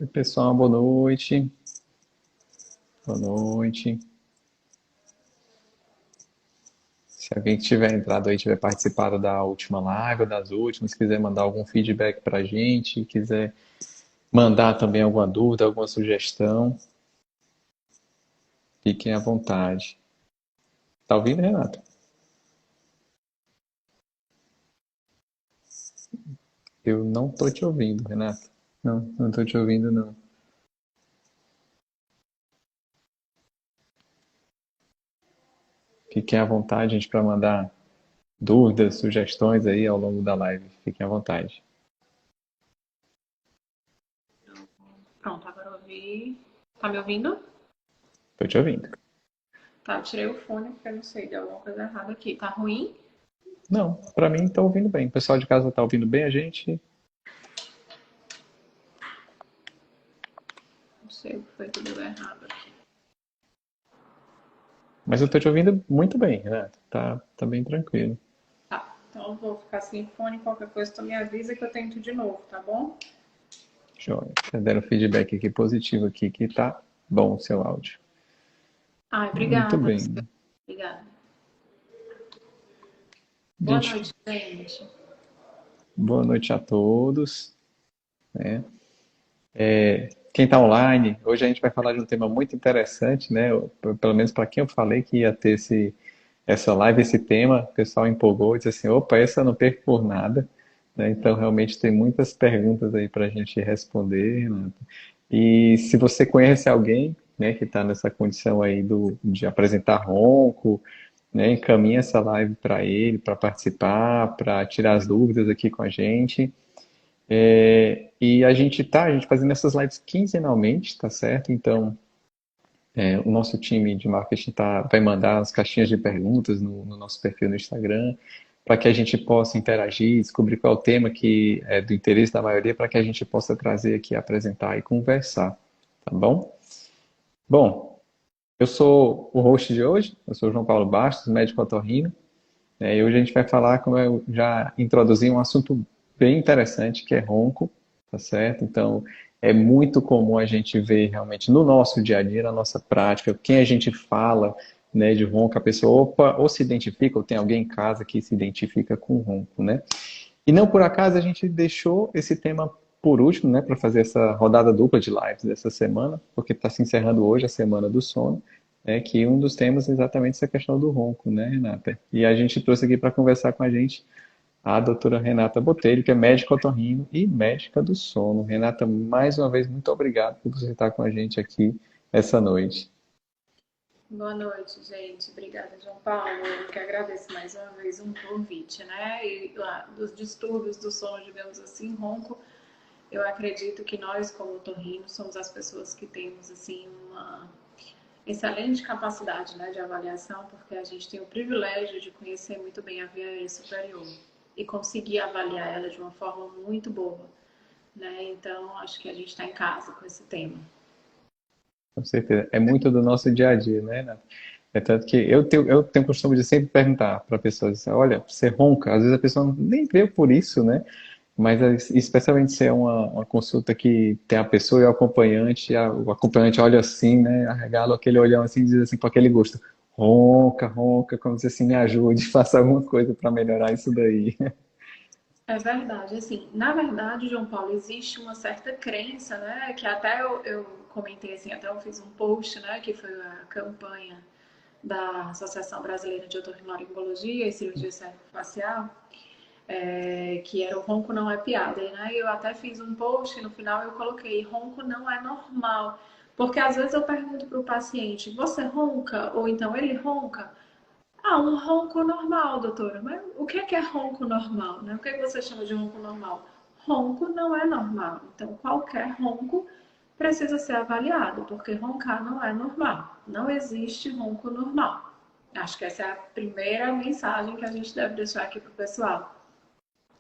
Oi, pessoal, boa noite. Boa noite. Se alguém que tiver entrado aí, tiver participado da última live ou das últimas, quiser mandar algum feedback pra gente, quiser mandar também alguma dúvida, alguma sugestão, fiquem à vontade. Tá ouvindo, Renato? Eu não tô te ouvindo, Renato. Não, não tô te ouvindo, não. Fiquem à vontade, gente, para mandar dúvidas, sugestões aí ao longo da live. Fiquem à vontade. Pronto, agora eu ouvi. Tá me ouvindo? Tô te ouvindo. Tá, eu tirei o fone porque eu não sei, deu alguma coisa errada aqui. Tá ruim? Não, pra mim tá ouvindo bem. O pessoal de casa tá ouvindo bem a gente? Não sei o que foi que deu errado aqui. Mas eu tô te ouvindo muito bem, Renato. Tá bem tranquilo. Tá, então eu vou ficar sem fone. Qualquer coisa, tu me avisa que eu tento de novo, tá bom? Joia. Tá dando feedback aqui positivo aqui, que tá bom o seu áudio. Ai, Muito obrigada. bem. Obrigada. Boa Gente, noite, gente. boa noite a todos, né? Quem está online, hoje a gente vai falar de um tema muito interessante, né? Pelo menos para quem eu falei que ia ter essa live, esse tema, o pessoal empolgou e disse assim, opa, essa eu não perco por nada, né? Então realmente tem muitas perguntas aí para a gente responder, Renato. E se você conhece alguém, né, que está nessa condição aí de apresentar ronco, né, encaminha essa live para ele, para participar, para tirar as dúvidas aqui com a gente. E a gente fazendo essas lives quinzenalmente, tá certo? Então, o nosso time de marketing vai mandar as caixinhas de perguntas no nosso perfil no Instagram, para que a gente possa interagir, descobrir qual é o tema que é do interesse da maioria, para que a gente possa trazer aqui, apresentar e conversar, tá bom? Bom, eu sou o host de hoje, eu sou o João Paulo Bastos, médico otorrino, e hoje a gente vai falar, como eu já introduzi, um assunto bem interessante, que é ronco, tá certo? Então, é muito comum a gente ver realmente no nosso dia a dia, na nossa prática, quem a gente fala, né, de ronco, a pessoa opa, ou se identifica, ou tem alguém em casa que se identifica com ronco, né? E não por acaso a gente deixou esse tema por último, né, para fazer essa rodada dupla de lives dessa semana, porque está se encerrando hoje a Semana do Sono, né, que um dos temas é exatamente essa questão do ronco, né, Renata? E a gente trouxe aqui para conversar com a gente a doutora Renata Botelho, que é médica otorrino e médica do sono. Renata, mais uma vez, muito obrigado por você estar com a gente aqui essa noite. Boa noite, gente. Obrigada, João Paulo. Eu que agradeço mais uma vez um convite, né? E lá, dos distúrbios do sono, digamos assim, ronco, eu acredito que nós, como otorrinos, somos as pessoas que temos, assim, uma excelente capacidade, né, de avaliação, porque a gente tem o privilégio de conhecer muito bem a via aérea superior e conseguir avaliar ela de uma forma muito boa, né? Então, acho que a gente está em casa com esse tema. Com certeza. É muito do nosso dia a dia, né, Renata? É tanto que eu tenho o costume de sempre perguntar para pessoas, assim, olha, você ronca? Às vezes a pessoa nem vê por isso, né? Mas especialmente se é uma consulta que tem a pessoa e o acompanhante, o acompanhante olha assim, né? Arregala aquele olhão assim e diz assim com aquele gosto, ronca, ronca, como se assim me ajude, faça alguma coisa para melhorar isso daí. É verdade, assim, na verdade, João Paulo, existe uma certa crença, né, que até eu comentei assim, até eu fiz um post, né, que foi a campanha da Associação Brasileira de Otorrinolaringologia e Cirurgia Cérvico-Facial, que era o ronco não é piada, né, eu até fiz um post, no final eu coloquei, ronco não é normal, porque às vezes eu pergunto para o paciente, você ronca? Ou então ele ronca? Ah, um ronco normal, doutora. Mas o que é ronco normal, né? O que é que você chama de ronco normal? Ronco não é normal. Então, qualquer ronco precisa ser avaliado, porque roncar não é normal. Não existe ronco normal. Acho que essa é a primeira mensagem que a gente deve deixar aqui para o pessoal.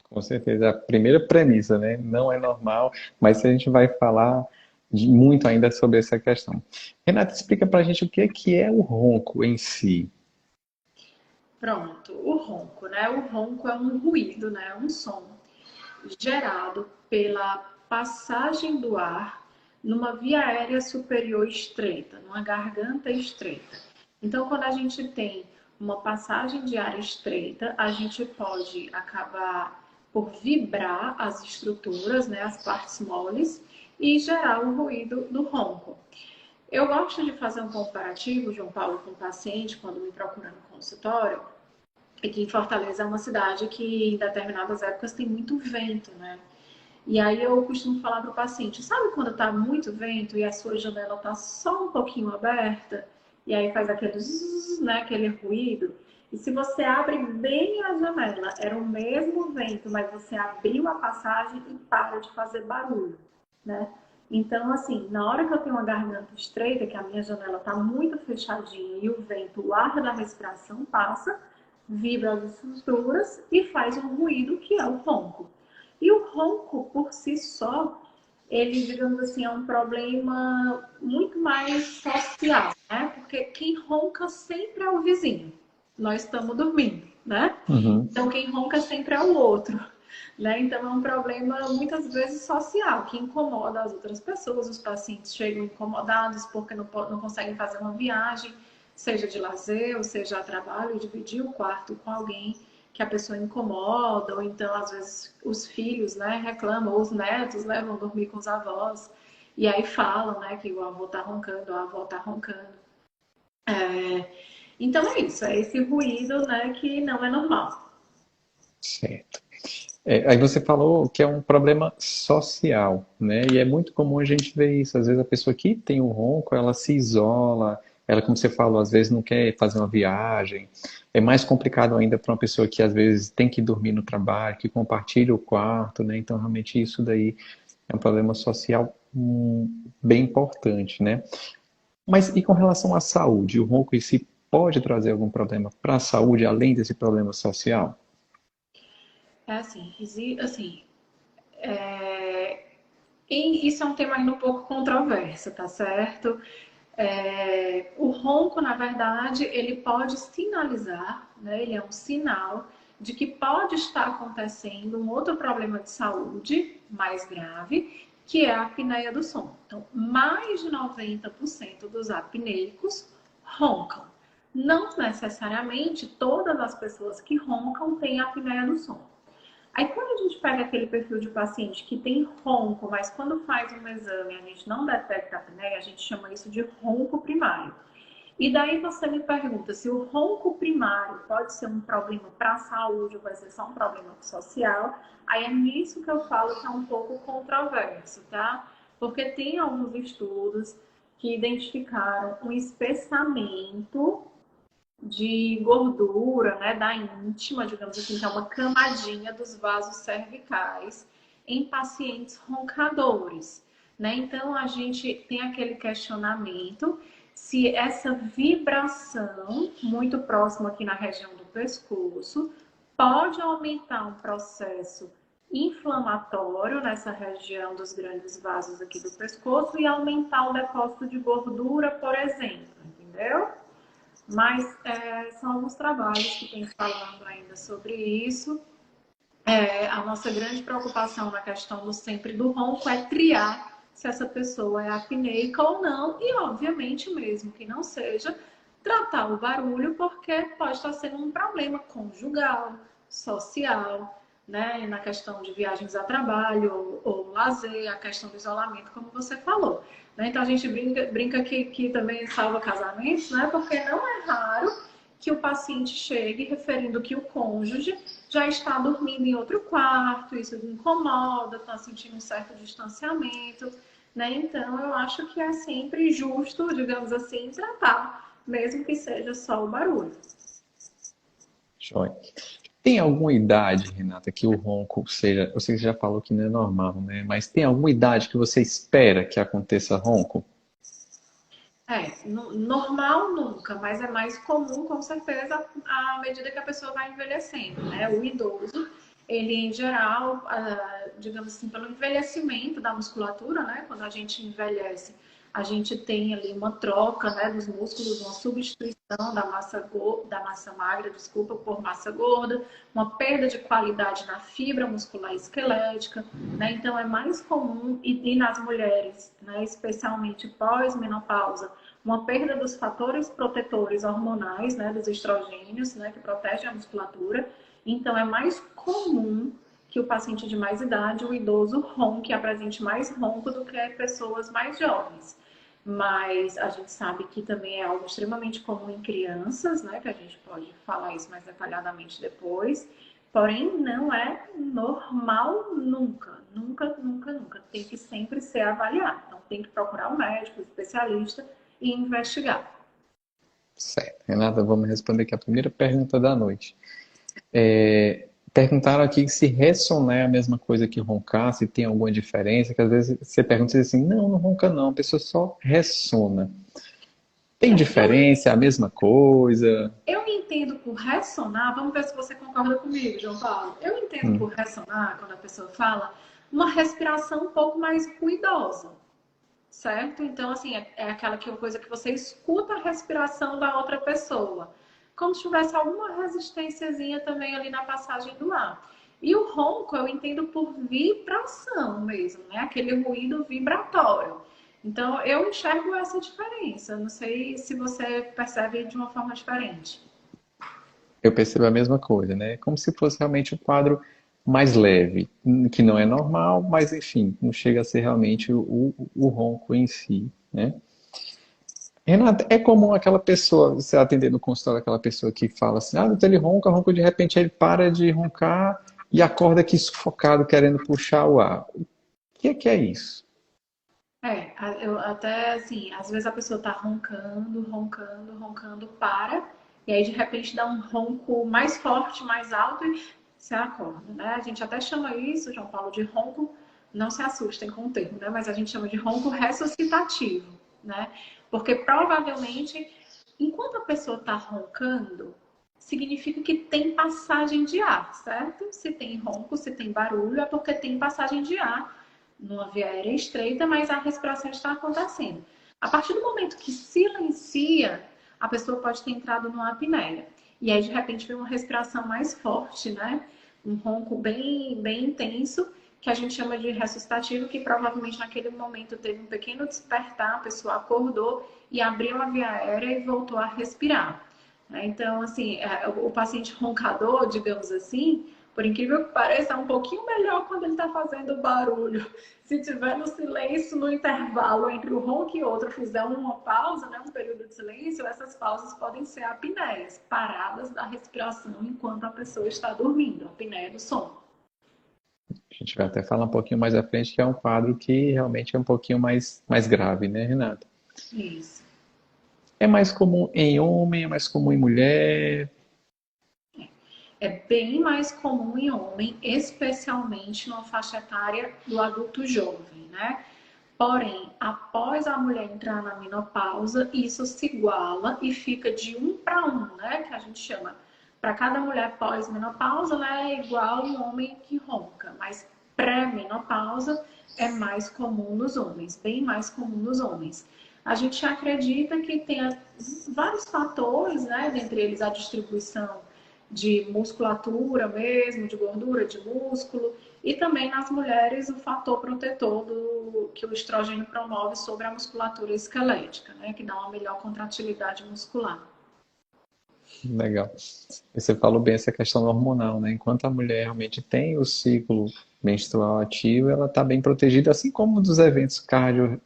Com certeza, a primeira premissa, né? Não é normal, mas a gente vai falar muito ainda sobre essa questão. Renata, explica pra gente o que é o ronco em si. Pronto, o ronco, né? O ronco é um ruído, né? Um som gerado pela passagem do ar numa via aérea superior estreita, numa garganta estreita. Então, quando a gente tem uma passagem de ar estreita, a gente pode acabar por vibrar as estruturas, né, as partes moles, e gerar o ruído do ronco. Eu gosto de fazer um comparativo, João Paulo, com o paciente, quando me procura no consultório, e que em Fortaleza é uma cidade que em determinadas épocas tem muito vento, né? E aí eu costumo falar para o paciente, sabe quando está muito vento e a sua janela está só um pouquinho aberta? E aí faz aquele zzz, né, aquele ruído. E se você abre bem a janela, era o mesmo vento, mas você abriu a passagem e para de fazer barulho, né? Então, assim, na hora que eu tenho uma garganta estreita, que a minha janela está muito fechadinha e o vento, o ar da respiração passa, vibra as estruturas e faz um ruído que é o ronco. E o ronco, por si só, ele, digamos assim, é um problema muito mais social, né? Porque quem ronca sempre é o vizinho. Nós estamos dormindo, né? Uhum. Então, quem ronca sempre é o outro, né? Então, é um problema muitas vezes social, que incomoda as outras pessoas. Os pacientes chegam incomodados porque não conseguem fazer uma viagem, seja de lazer ou seja a trabalho, e dividir o quarto com alguém que a pessoa incomoda, ou então, às vezes, os filhos, né, reclamam, ou os netos, né, vão dormir com os avós, e aí falam, né, que o avô tá roncando, a avó tá roncando. Então é isso, é esse ruído, né, que não é normal. Certo. Aí você falou que é um problema social, né? E é muito comum a gente ver isso. Às vezes a pessoa que tem um ronco, ela se isola, ela, como você falou, às vezes não quer fazer uma viagem. É mais complicado ainda para uma pessoa que às vezes tem que dormir no trabalho, que compartilha o quarto, né? Então realmente isso daí é um problema social bem importante, né? Mas e com relação à saúde? O ronco em si pode trazer algum problema para a saúde, além desse problema social? É assim, assim, e isso é um tema ainda um pouco controverso, tá certo? O ronco, na verdade, ele pode sinalizar, né? Ele é um sinal de que pode estar acontecendo um outro problema de saúde mais grave, que é a apneia do sono. Então, mais de 90% dos apneicos roncam. Não necessariamente todas as pessoas que roncam têm apneia do sono. Aí quando a gente pega aquele perfil de paciente que tem ronco, mas quando faz um exame a gente não detecta a apneia, a gente chama isso de ronco primário. E daí você me pergunta se o ronco primário pode ser um problema para a saúde ou vai ser só um problema social. Aí é nisso que eu falo que é um pouco controverso, tá? Porque tem alguns estudos que identificaram um espessamento de gordura, né, da íntima, digamos assim, que é uma camadinha dos vasos cervicais em pacientes roncadores, né? Então a gente tem aquele questionamento se essa vibração muito próxima aqui na região do pescoço pode aumentar um processo inflamatório nessa região dos grandes vasos aqui do pescoço e aumentar o depósito de gordura, por exemplo, entendeu? Mas são alguns trabalhos que têm falando ainda sobre isso. A nossa grande preocupação na questão do sempre do ronco é triar se essa pessoa é apneica ou não, e obviamente mesmo que não seja, tratar o barulho porque pode estar sendo um problema conjugal, social, né? Na questão de viagens a trabalho ou lazer, a questão do isolamento, como você falou. Né? Então a gente brinca que também salva casamentos, né? Porque não é raro que o paciente chegue referindo que o cônjuge já está dormindo em outro quarto, isso incomoda, está sentindo um certo distanciamento, né? Então eu acho que é sempre justo, digamos assim, tratar, mesmo que seja só o barulho. Joia. Tem alguma idade, Renata, que o ronco seja. Eu sei que você já falou que não é normal, né? Mas tem alguma idade que você espera que aconteça ronco? Normal nunca, mas é mais comum, com certeza, à medida que a pessoa vai envelhecendo, né? O idoso, ele em geral, digamos assim, pelo envelhecimento da musculatura, né? Quando a gente envelhece, a gente tem ali uma troca, né, dos músculos, uma substituição da massa magra, desculpa, por massa gorda, uma perda de qualidade na fibra muscular esquelética, né? Então é mais comum, e nas mulheres, né, especialmente pós-menopausa, uma perda dos fatores protetores hormonais, né, dos estrogênios, né, que protegem a musculatura. Então é mais comum que o paciente de mais idade, o idoso, ronque, apresente mais ronco do que pessoas mais jovens. Mas a gente sabe que também é algo extremamente comum em crianças, né? Que a gente pode falar isso mais detalhadamente depois. Porém, não é normal nunca. Nunca, nunca, nunca. Tem que sempre ser avaliado. Então, tem que procurar um médico, um especialista e investigar. Certo. Renata, vamos responder aqui a primeira pergunta da noite. Perguntaram aqui se ressonar é a mesma coisa que roncar, se tem alguma diferença, que às vezes você pergunta assim, não, não ronca não, a pessoa só ressona. Tem diferença, é a mesma coisa? Eu entendo por ressonar, vamos ver se você concorda comigo, João Paulo. Eu entendo por ressonar, quando a pessoa fala, uma respiração um pouco mais ruidosa, certo? Então, assim, é aquela coisa que você escuta a respiração da outra pessoa, como se tivesse alguma resistênciazinha também ali na passagem do ar. E o ronco eu entendo por vibração mesmo, né? Aquele ruído vibratório. Então, eu enxergo essa diferença. Não sei se você percebe de uma forma diferente. Eu percebo a mesma coisa, né? Como se fosse realmente um quadro mais leve, que não é normal, mas enfim, não chega a ser realmente o ronco em si, né? Renata, é comum aquela pessoa, você atender no consultório aquela pessoa que fala assim, ah, doutor, ele ronca, ronca, de repente ele para de roncar e acorda aqui sufocado, querendo puxar o ar. O que é isso? Eu até assim, às vezes a pessoa tá roncando, roncando, roncando, para, e aí de repente dá um ronco mais forte, mais alto e você acorda, né? A gente até chama isso, João Paulo, de ronco, não se assustem com o termo, né? Mas a gente chama de ronco ressuscitativo, né? Porque provavelmente, enquanto a pessoa tá roncando, significa que tem passagem de ar, certo? Se tem ronco, se tem barulho, é porque tem passagem de ar numa via aérea estreita, mas a respiração está acontecendo. A partir do momento que silencia, a pessoa pode ter entrado numa apneia. E aí, de repente, vem uma respiração mais forte, né? Um ronco bem, bem intenso, que a gente chama de ressuscitativo, que provavelmente naquele momento teve um pequeno despertar, a pessoa acordou e abriu a via aérea e voltou a respirar. Então, assim, o paciente roncador, digamos assim, por incrível que pareça, é um pouquinho melhor quando ele está fazendo barulho. Se tiver no silêncio, no intervalo entre o ronco e outro, fizer uma pausa, né, um período de silêncio, essas pausas podem ser apneias, paradas da respiração enquanto a pessoa está dormindo, a apneia do sono. A gente vai até falar um pouquinho mais à frente, que é um quadro que realmente é um pouquinho mais grave, né, Renata? Isso. É mais comum em homem, é mais comum em mulher? É bem mais comum em homem, especialmente na faixa etária do adulto jovem, né? Porém, após a mulher entrar na menopausa, isso se iguala e fica de 1 para 1, né? Que a gente chama. Para cada mulher pós-menopausa, né, é igual um homem que ronca. Mas pré-menopausa é mais comum nos homens, bem mais comum nos homens. A gente acredita que tem vários fatores, né? Dentre eles a distribuição de musculatura mesmo, de gordura, de músculo, e também nas mulheres o fator protetor que o estrogênio promove sobre a musculatura esquelética, né, que dá uma melhor contratilidade muscular. Legal. E você falou bem essa questão hormonal, né? Enquanto a mulher realmente tem o ciclo menstrual ativo, ela está bem protegida, assim como dos eventos cardio,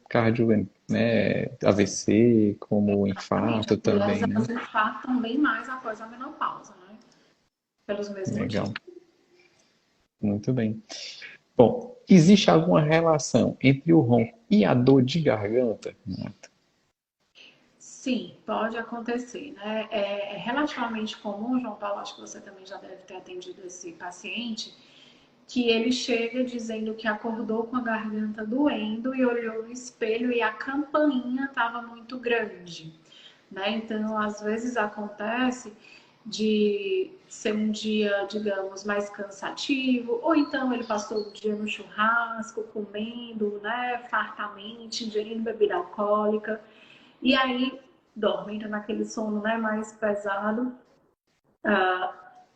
né? AVC, como o Exatamente, infarto as mulheres também, né? elas infartam bem mais após a menopausa, né, pelos mesmos motivos. Legal. Muito bem. Bom, existe alguma relação entre o ronco e a dor de garganta, Renata? Sim, pode acontecer, né? É relativamente comum, João Paulo, acho que você também já deve ter atendido esse paciente, que ele chega dizendo que acordou com a garganta doendo e olhou no espelho e a campainha estava muito grande, né? Então, às vezes acontece de ser um dia, digamos, mais cansativo, ou então ele passou o dia no churrasco, comendo, né, fartamente, ingerindo bebida alcoólica, e aí dorme, entra naquele sono, né, mais pesado.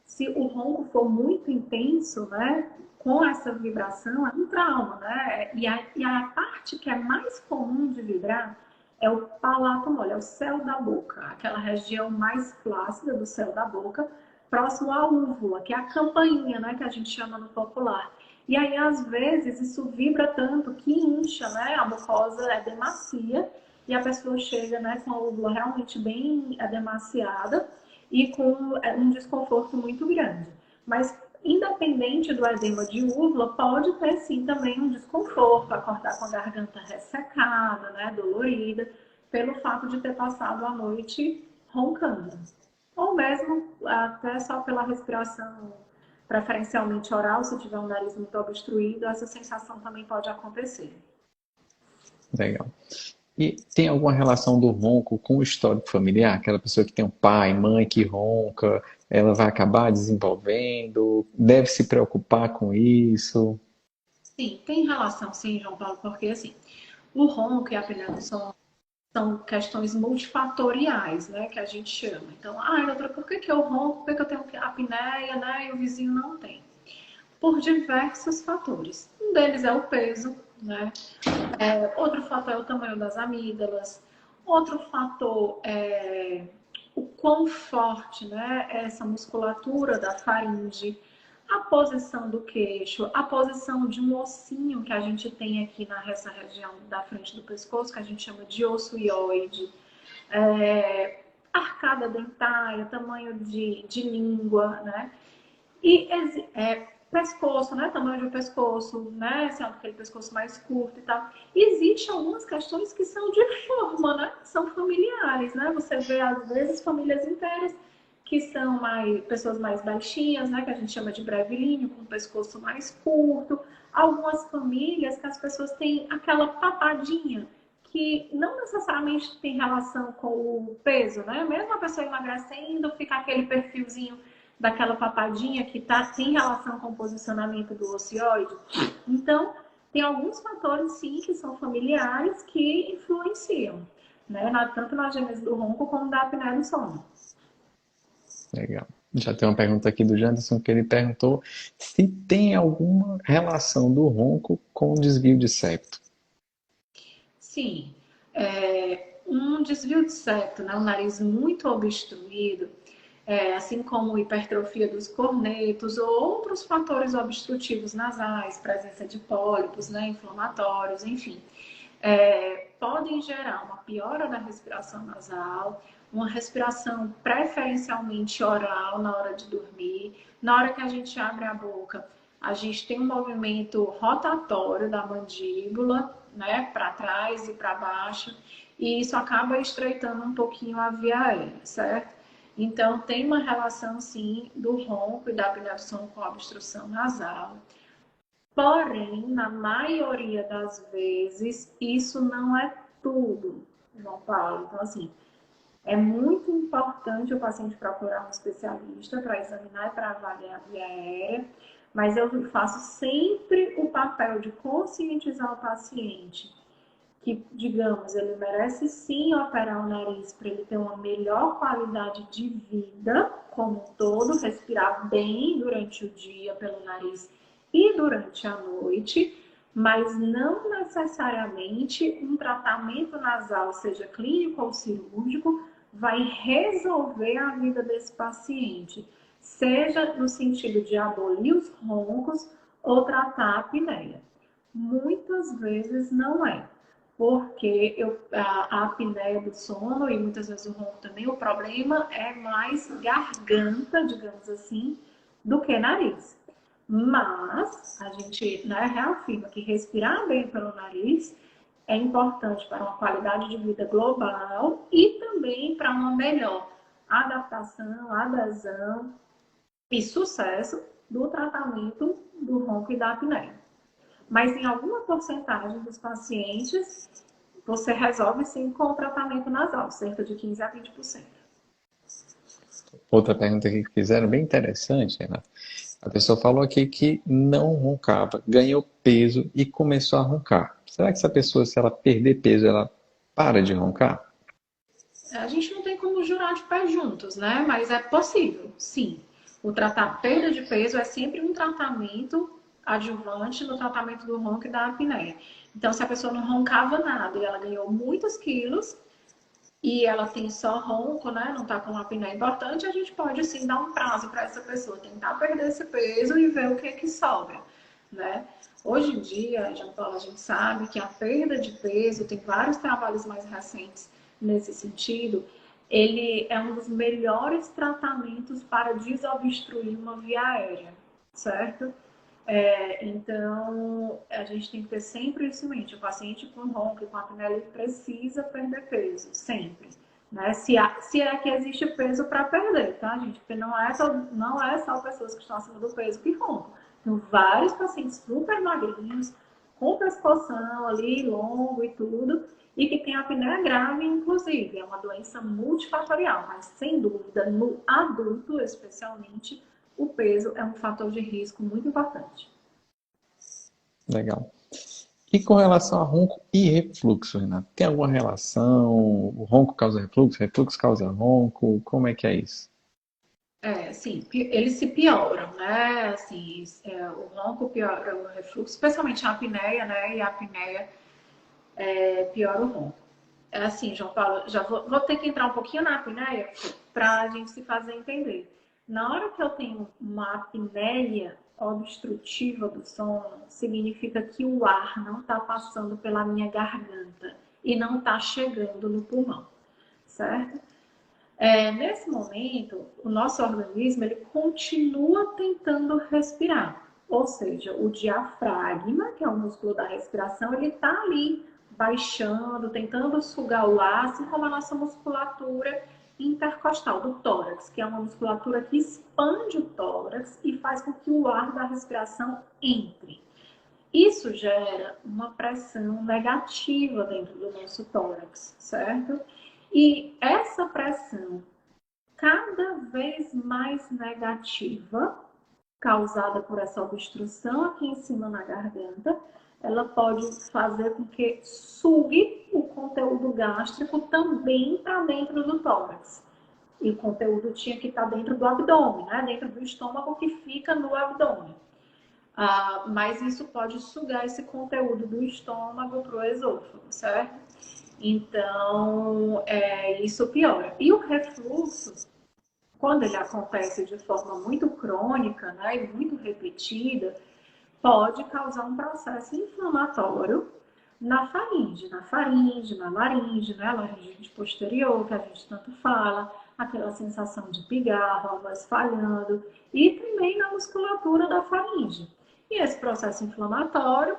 Se o ronco for muito intenso, né, com essa vibração, é um trauma, né? E a parte que é mais comum de vibrar é o palato mole, é o céu da boca, aquela região mais flácida do céu da boca, próximo à úvula, que é a campainha, né, que a gente chama no popular. E aí, às vezes, isso vibra tanto que incha, né? A mucosa é demacia e a pessoa chega, né, com a úvula realmente bem demaciada e com um desconforto muito grande. Mas, independente do edema de úvula, pode ter sim também um desconforto, acordar com a garganta ressecada, né, dolorida, pelo fato de ter passado a noite roncando. Ou mesmo até só pela respiração, preferencialmente oral, se tiver um nariz muito obstruído, essa sensação também pode acontecer. Legal. E tem alguma relação do ronco com o histórico familiar? Aquela pessoa que tem um pai, mãe que ronca, ela vai acabar desenvolvendo? Deve se preocupar com isso? Sim, tem relação sim, João Paulo, porque assim, o ronco e a apneia do sono são questões multifatoriais, né, que a gente chama. Então, doutora, por que eu ronco? Por que eu tenho apneia, né, e o vizinho não tem? Por diversos fatores. Um deles é o peso, né? Outro fator é o tamanho das amígdalas. Outro fator é o quão forte, né, é essa musculatura da faringe, a posição do queixo, a posição de um ossinho que a gente tem aqui nessa região da frente do pescoço, que a gente chama de osso ióide, arcada dentária, tamanho de língua, né? E pescoço, né? Tamanho de um pescoço, né? Se é aquele pescoço mais curto e tal. E existem algumas questões que são de forma, né? São familiares, né? Você vê, às vezes, famílias inteiras que são pessoas mais baixinhas, né? Que a gente chama de brevilíneo, com o pescoço mais curto. Algumas famílias que as pessoas têm aquela papadinha, que não necessariamente tem relação com o peso, né? Mesmo a pessoa emagrecendo, fica aquele perfilzinho daquela papadinha que tem relação com o posicionamento do ocioide. Então, tem alguns fatores, sim, que são familiares que influenciam, né? Tanto na gênese do ronco como da apneia do sono. Legal. Já tem uma pergunta aqui do Janderson que ele perguntou se tem alguma relação do ronco com o desvio de septo. Sim, um desvio de septo, né? Um nariz muito obstruído, assim como hipertrofia dos cornetos ou outros fatores obstrutivos nasais, presença de pólipos, né, inflamatórios, enfim, podem gerar uma piora da respiração nasal, uma respiração preferencialmente oral na hora de dormir. Na hora que a gente abre a boca, a gente tem um movimento rotatório da mandíbula, né, para trás e para baixo, e isso acaba estreitando um pouquinho a via aérea, certo? Então, tem uma relação, sim, do ronco e da apneia do sono com a obstrução nasal. Porém, na maioria das vezes, isso não é tudo, João Paulo. Então, assim, é muito importante o paciente procurar um especialista para examinar e para avaliar a via aérea, mas eu faço sempre o papel de conscientizar o paciente que, digamos, ele merece sim operar o nariz para ele ter uma melhor qualidade de vida como um todo, respirar bem durante o dia pelo nariz e durante a noite, mas não necessariamente um tratamento nasal, seja clínico ou cirúrgico, vai resolver a vida desse paciente, seja no sentido de abolir os roncos ou tratar a apneia. Muitas vezes não é porque a apneia do sono e muitas vezes o ronco também, o problema é mais garganta, digamos assim, do que nariz. Mas a gente, né, reafirma que respirar bem pelo nariz é importante para uma qualidade de vida global e também para uma melhor adaptação, adesão e sucesso do tratamento do ronco e da apneia. Mas em alguma porcentagem dos pacientes, você resolve sim com o tratamento nasal, cerca de 15 a 20%. outra pergunta aqui que fizeram, bem interessante, Renato. A pessoa falou aqui que não roncava, ganhou peso e começou a roncar. Será que essa pessoa, se ela perder peso, ela para de roncar? A gente não tem como jurar de pé juntos, né? Mas é possível, sim. O tratar perda de peso é sempre um tratamento adjuvante no tratamento do ronco e da apneia. Então, se a pessoa não roncava nada e ela ganhou muitos quilos e ela tem só ronco, né? Não tá com apneia importante, a gente pode sim dar um prazo para essa pessoa tentar perder esse peso e ver o que é que sobra, né? Hoje em dia, João Paulo, a gente sabe que a perda de peso, tem vários trabalhos mais recentes nesse sentido, ele é um dos melhores tratamentos para desobstruir uma via aérea, certo? Então, a gente tem que ter sempre isso em mente. O paciente com ronco e com apneia, ele precisa perder peso, sempre. Né? Se é que existe peso para perder, tá, gente? Porque não é só pessoas que estão acima do peso que roncam. Tem vários pacientes super magrinhos, com pescoção ali, longo e tudo, e que tem apneia grave, inclusive. É uma doença multifatorial, mas sem dúvida, no adulto especialmente, o peso é um fator de risco muito importante. Legal. E com relação a ronco e refluxo, Renato? Tem alguma relação? O ronco causa refluxo? Refluxo causa ronco? Como é que é isso? Sim, eles se pioram, né? Assim, o ronco piora o refluxo, especialmente a apneia, né? E a apneia piora o ronco. É assim, João Paulo, já vou ter que entrar um pouquinho na apneia para a gente se fazer entender. Na hora que eu tenho uma apneia obstrutiva do sono, significa que o ar não está passando pela minha garganta e não está chegando no pulmão, certo? Nesse momento, o nosso organismo ele continua tentando respirar. Ou seja, o diafragma, que é o músculo da respiração, ele está ali baixando, tentando sugar o ar, assim como a nossa musculatura intercostal do tórax, que é uma musculatura que expande o tórax e faz com que o ar da respiração entre. Isso gera uma pressão negativa dentro do nosso tórax, certo? E essa pressão cada vez mais negativa, causada por essa obstrução aqui em cima na garganta, ela pode fazer com que sugue o conteúdo gástrico também para dentro do tórax. E o conteúdo tinha que estar dentro do abdômen, né? Dentro do estômago que fica no abdômen. Mas isso pode sugar esse conteúdo do estômago para o esôfago, certo? Então, isso piora. E o refluxo, quando ele acontece de forma muito crônica, né, e muito repetida, pode causar um processo inflamatório na faringe, na laringe, né, laringe posterior, que a gente tanto fala, aquela sensação de pigarro, a voz falhando, e também na musculatura da faringe. E esse processo inflamatório,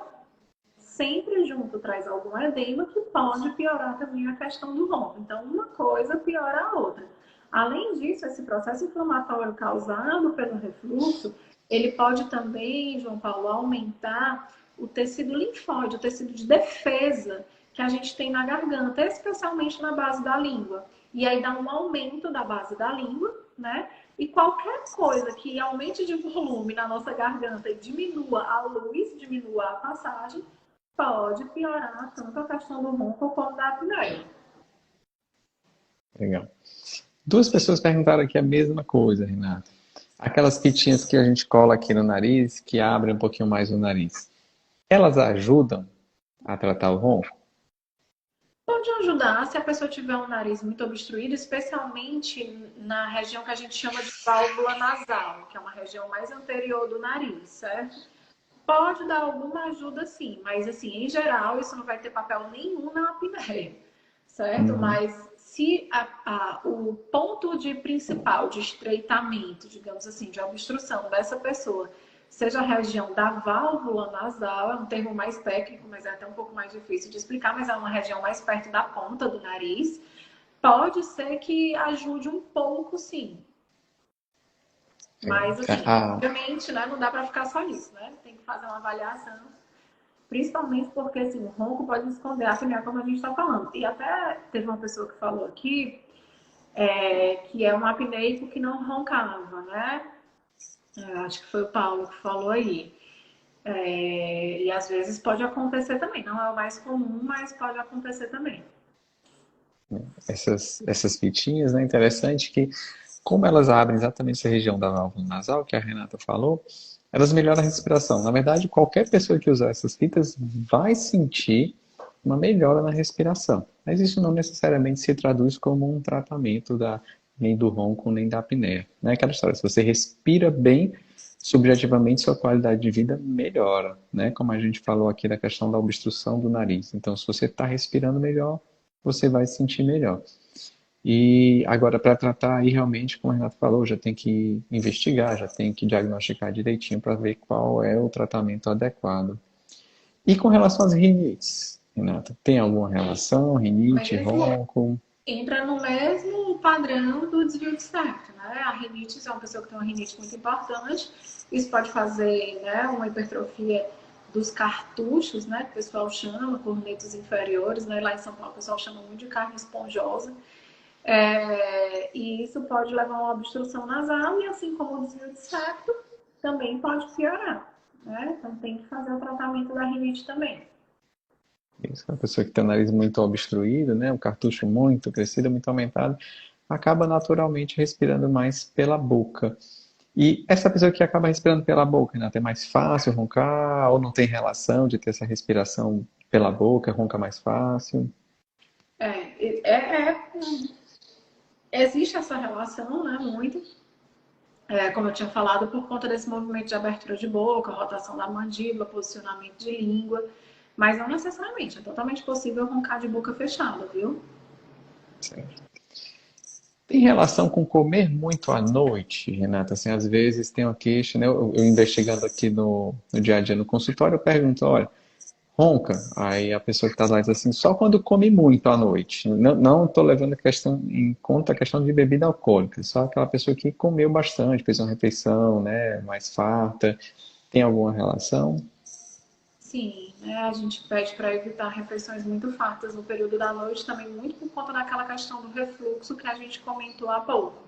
sempre junto, traz algum edema que pode piorar também a questão do ronco. Então, uma coisa piora a outra. Além disso, esse processo inflamatório causado pelo refluxo, ele pode também, João Paulo, aumentar o tecido linfóide, o tecido de defesa que a gente tem na garganta, especialmente na base da língua. E aí dá um aumento da base da língua, né? E qualquer coisa que aumente de volume na nossa garganta e diminua a luz, diminua a passagem, pode piorar tanto a questão do ronco quanto da apneia. Legal. Duas pessoas perguntaram aqui a mesma coisa, Renato. Aquelas fitinhas que a gente cola aqui no nariz, que abrem um pouquinho mais o nariz. Elas ajudam a tratar o ronco? Pode ajudar se a pessoa tiver um nariz muito obstruído, especialmente na região que a gente chama de válvula nasal, que é uma região mais anterior do nariz, certo? Pode dar alguma ajuda sim, mas assim, em geral, isso não vai ter papel nenhum na apneia, certo? Uhum. Mas se o ponto de principal de estreitamento, digamos assim, de obstrução dessa pessoa, seja a região da válvula nasal, é um termo mais técnico, mas é até um pouco mais difícil de explicar, mas é uma região mais perto da ponta do nariz, pode ser que ajude um pouco, sim. Legal. Mas, assim, obviamente, né, não dá para ficar só nisso, né? Tem que fazer uma avaliação, principalmente porque, assim, o ronco pode esconder a apneia, como a gente está falando. E até teve uma pessoa que falou aqui, que é um apneico que não roncava, né? Acho que foi o Paulo que falou aí. E às vezes pode acontecer também. Não é o mais comum, mas pode acontecer também. Essas fitinhas, né? Interessante que, como elas abrem exatamente essa região da válvula nasal, que a Renata falou, elas melhoram a respiração. Na verdade, qualquer pessoa que usar essas fitas vai sentir uma melhora na respiração. Mas isso não necessariamente se traduz como um tratamento nem do ronco, nem da apneia. Não é aquela história, se você respira bem, subjetivamente sua qualidade de vida melhora, né? Como a gente falou aqui da questão da obstrução do nariz. Então, se você está respirando melhor, você vai se sentir melhor. E agora, para tratar aí realmente, como o Renato falou, já tem que investigar, já tem que diagnosticar direitinho para ver qual é o tratamento adequado. E com relação às rinites, Renato, tem alguma relação? Rinite, Mesmo ronco? entra no mesmo padrão do desvio de septo, né? A rinite é uma pessoa que tem uma rinite muito importante. Isso pode fazer, né, uma hipertrofia dos cartuchos, né, que o pessoal chama, cornetos inferiores, né? Lá em São Paulo o pessoal chama muito de carne esponjosa. E isso pode levar a uma obstrução nasal e assim como o desvio de septo, também pode piorar, né? Então tem que fazer o tratamento da rinite também. Isso, uma pessoa que tem o nariz muito obstruído, né, o cartucho muito crescido, muito aumentado, acaba naturalmente respirando mais pela boca. E essa pessoa que acaba respirando pela boca, Renato, é mais fácil roncar ou não tem relação de ter essa respiração pela boca, ronca mais fácil? Existe essa relação, né, muito, como eu tinha falado, por conta desse movimento de abertura de boca, rotação da mandíbula, posicionamento de língua, mas não necessariamente, é totalmente possível roncar de boca fechada, viu? Certo. Tem relação com comer muito à noite, Renata? Assim, às vezes tem uma queixa, né? Eu investigando aqui no dia a dia no consultório, eu pergunto, olha, ronca? Aí a pessoa que está lá diz assim, só quando come muito à noite. Não estou levando em conta a questão de bebida alcoólica, só aquela pessoa que comeu bastante, fez uma refeição, né, mais farta. Tem alguma relação? Sim, né, a gente pede para evitar refeições muito fartas no período da noite, também muito por conta daquela questão do refluxo que a gente comentou há pouco.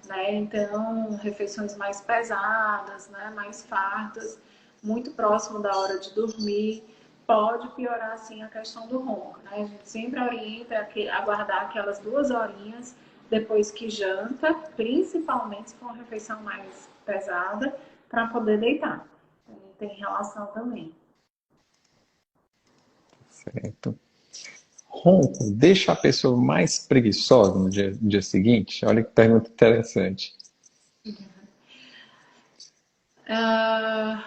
Né? Então, refeições mais pesadas, né? Mais fartas, muito próximo da hora de dormir, pode piorar assim a questão do ronco. Né? A gente sempre orienta a guardar aquelas 2 horinhas depois que janta, principalmente se for uma refeição mais pesada, para poder deitar. Tem relação também. Certo. Ronco deixa a pessoa mais preguiçosa no dia seguinte? Olha que pergunta interessante. Ah,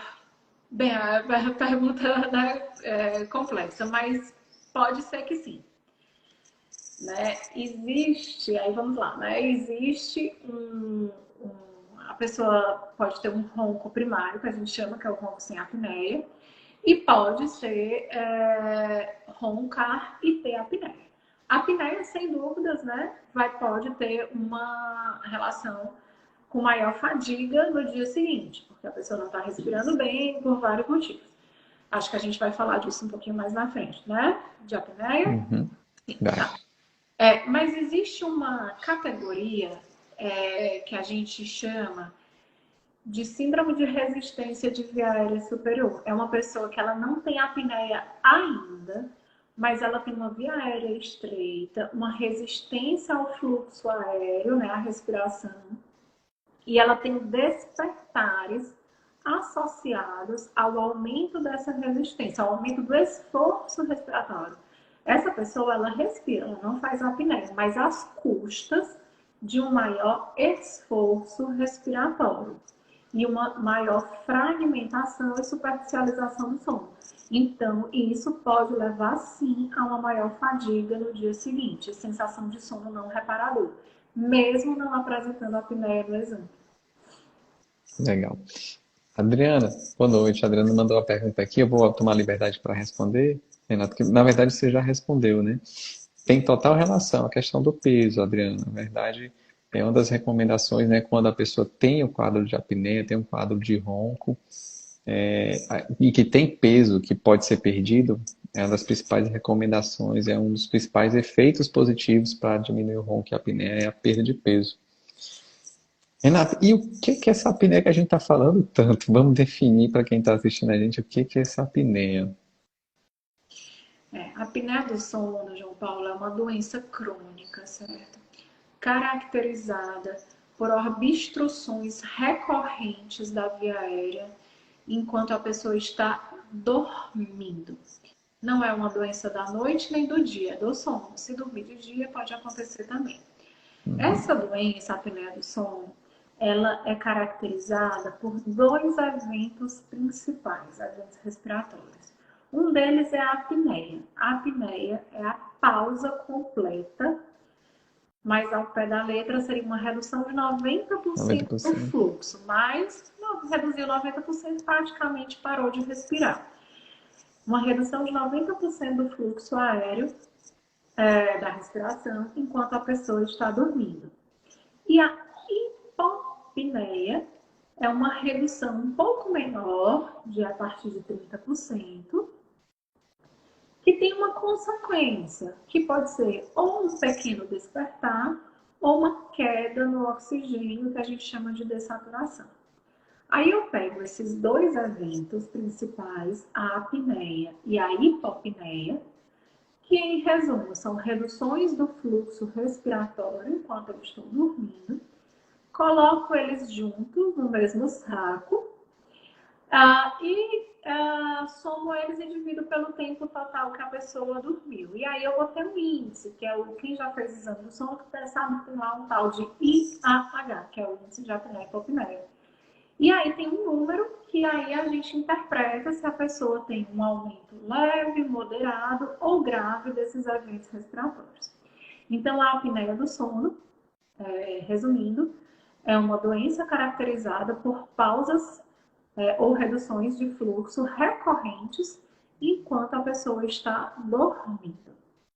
bem, a pergunta, né, é complexa, mas pode ser que sim. Né? Existe, aí vamos lá, né? Existe a pessoa pode ter um ronco primário, que a gente chama que é o ronco sem apneia, e pode ser roncar e ter apneia. A apneia, sem dúvidas, né, pode ter uma relação com maior fadiga no dia seguinte, porque a pessoa não está respirando bem por vários motivos. Acho que a gente vai falar disso um pouquinho mais na frente, né? De apneia. Uhum. Sim, Vai. tá. Mas existe uma categoria que a gente chama de síndrome de resistência de via aérea superior. É uma pessoa que ela não tem apneia ainda, mas ela tem uma via aérea estreita, uma resistência ao fluxo aéreo, né, à respiração, e ela tem despertares associados ao aumento dessa resistência, ao aumento do esforço respiratório. Essa pessoa, ela respira, ela não faz apneia, mas às custas de um maior esforço respiratório e uma maior fragmentação e superficialização do sono. Então, isso pode levar, sim, a uma maior fadiga no dia seguinte, sensação de sono não reparador, mesmo não apresentando apneia no exame. Legal. Adriana, boa noite. A Adriana mandou uma pergunta aqui, eu vou tomar liberdade para responder. Renato, que na verdade você já respondeu, né? Tem total relação a questão do peso, Adriana. Na verdade, é uma das recomendações, né? Quando a pessoa tem o quadro de apneia, tem um quadro de ronco, e que tem peso, que pode ser perdido, é uma das principais recomendações, é um dos principais efeitos positivos para diminuir o ronco e a apneia, é a perda de peso. Renato, e o que é essa apneia que a gente está falando tanto? Vamos definir para quem está assistindo a gente o que é essa apneia. A apneia do sono, João Paulo, é uma doença crônica, certo? Caracterizada por obstruções recorrentes da via aérea enquanto a pessoa está dormindo. Não é uma doença da noite nem do dia, é do sono. Se dormir de dia, pode acontecer também. Uhum. Essa doença, a apneia do sono, ela é caracterizada por dois eventos principais, eventos respiratórios. Um deles é a apneia. A apneia é a pausa completa, mas ao pé da letra seria uma redução de 90% do 90%. fluxo, mas reduziu 90%, praticamente parou de respirar. Uma redução de 90% do fluxo aéreo da respiração enquanto a pessoa está dormindo. E a hipopneia é uma redução um pouco menor, de a partir de 30%, que tem uma consequência, que pode ser ou um pequeno despertar ou uma queda no oxigênio, que a gente chama de dessaturação. Aí eu pego esses dois eventos principais, a apneia e a hipopneia, que em resumo são reduções do fluxo respiratório enquanto eu estou dormindo, coloco eles juntos no mesmo saco somo eles e divido pelo tempo total que a pessoa dormiu. E aí eu vou ter um índice, que é o quem já fez exame do sono, que sabe que tem lá um tal de IAH, que é o índice de apneia e hipopneia. E aí tem um número que aí a gente interpreta se a pessoa tem um aumento leve, moderado ou grave desses eventos respiratórios. Então, a apneia do sono, resumindo, é uma doença caracterizada por pausas ou reduções de fluxo recorrentes enquanto a pessoa está dormindo.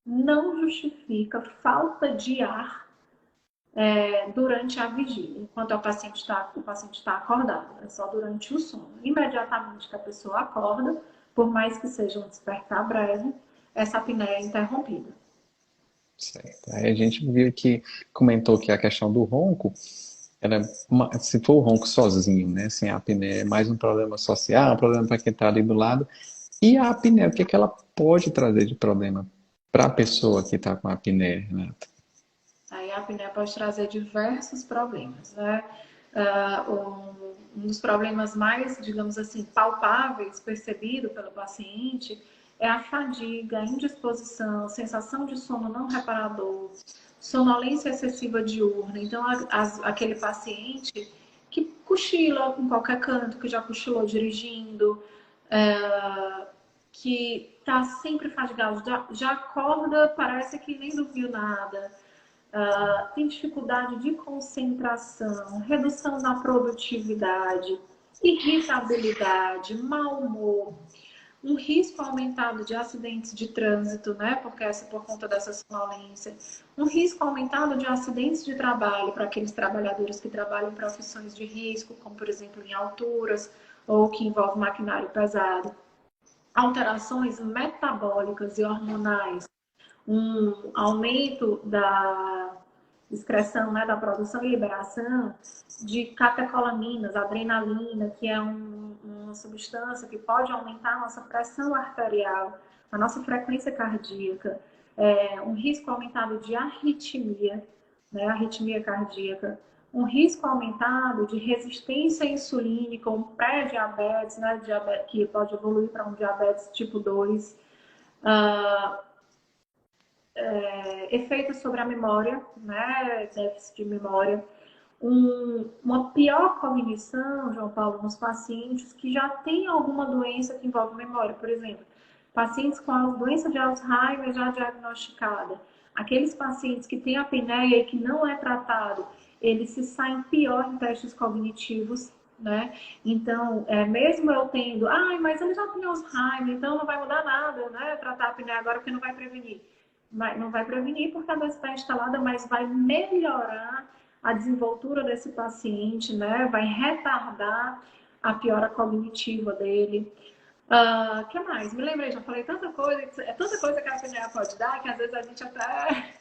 Não justifica falta de ar durante a vigília, enquanto o paciente está acordado, é só durante o sono. Imediatamente que a pessoa acorda, por mais que seja um despertar breve, essa apneia é interrompida. Certo. Aí a gente viu que comentou que a questão do ronco, se for o ronco sozinho, né, sem a apneia, é mais um problema social, um problema para quem está ali do lado. E a apneia, o que é que ela pode trazer de problema para a pessoa que está com a apneia, Renato? Aí a apneia pode trazer diversos problemas, né? Um dos problemas mais, digamos assim, palpáveis, percebido pelo paciente, é a fadiga, a indisposição, sensação de sono não reparador, sonolência excessiva diurna. Então, aquele paciente que cochila em qualquer canto, que já cochilou dirigindo, que está sempre fadigado, já acorda, parece que nem dormiu nada. Tem dificuldade de concentração, redução da produtividade, irritabilidade, mau humor, um risco aumentado de acidentes de trânsito, né? Porque por conta dessa sonolência, um risco aumentado de acidentes de trabalho para aqueles trabalhadores que trabalham em profissões de risco, como por exemplo em alturas ou que envolve maquinário pesado, alterações metabólicas e hormonais, um aumento da excreção, né, da produção e liberação de catecolaminas, adrenalina, que é uma substância que pode aumentar a nossa pressão arterial, a nossa frequência cardíaca, um risco aumentado de arritmia, né, arritmia cardíaca, um risco aumentado de resistência insulínica, um pré-diabetes, né, que pode evoluir para um diabetes tipo 2, efeitos sobre a memória, né, déficit de memória, uma pior cognição, João Paulo, nos pacientes que já têm alguma doença que envolve memória, por exemplo, pacientes com a doença de Alzheimer já diagnosticada, aqueles pacientes que têm apneia e que não é tratado, eles se saem pior em testes cognitivos, né? Então, mesmo eu tendo, mas ele já tem Alzheimer, então não vai mudar nada, né? Tratar a apneia agora porque não vai prevenir. Não vai prevenir porque a doença está instalada, mas vai melhorar a desenvoltura desse paciente, né? Vai retardar a piora cognitiva dele. Que mais? Me lembrei, já falei tanta coisa, é tanta coisa que a apneia pode dar, que às vezes a gente até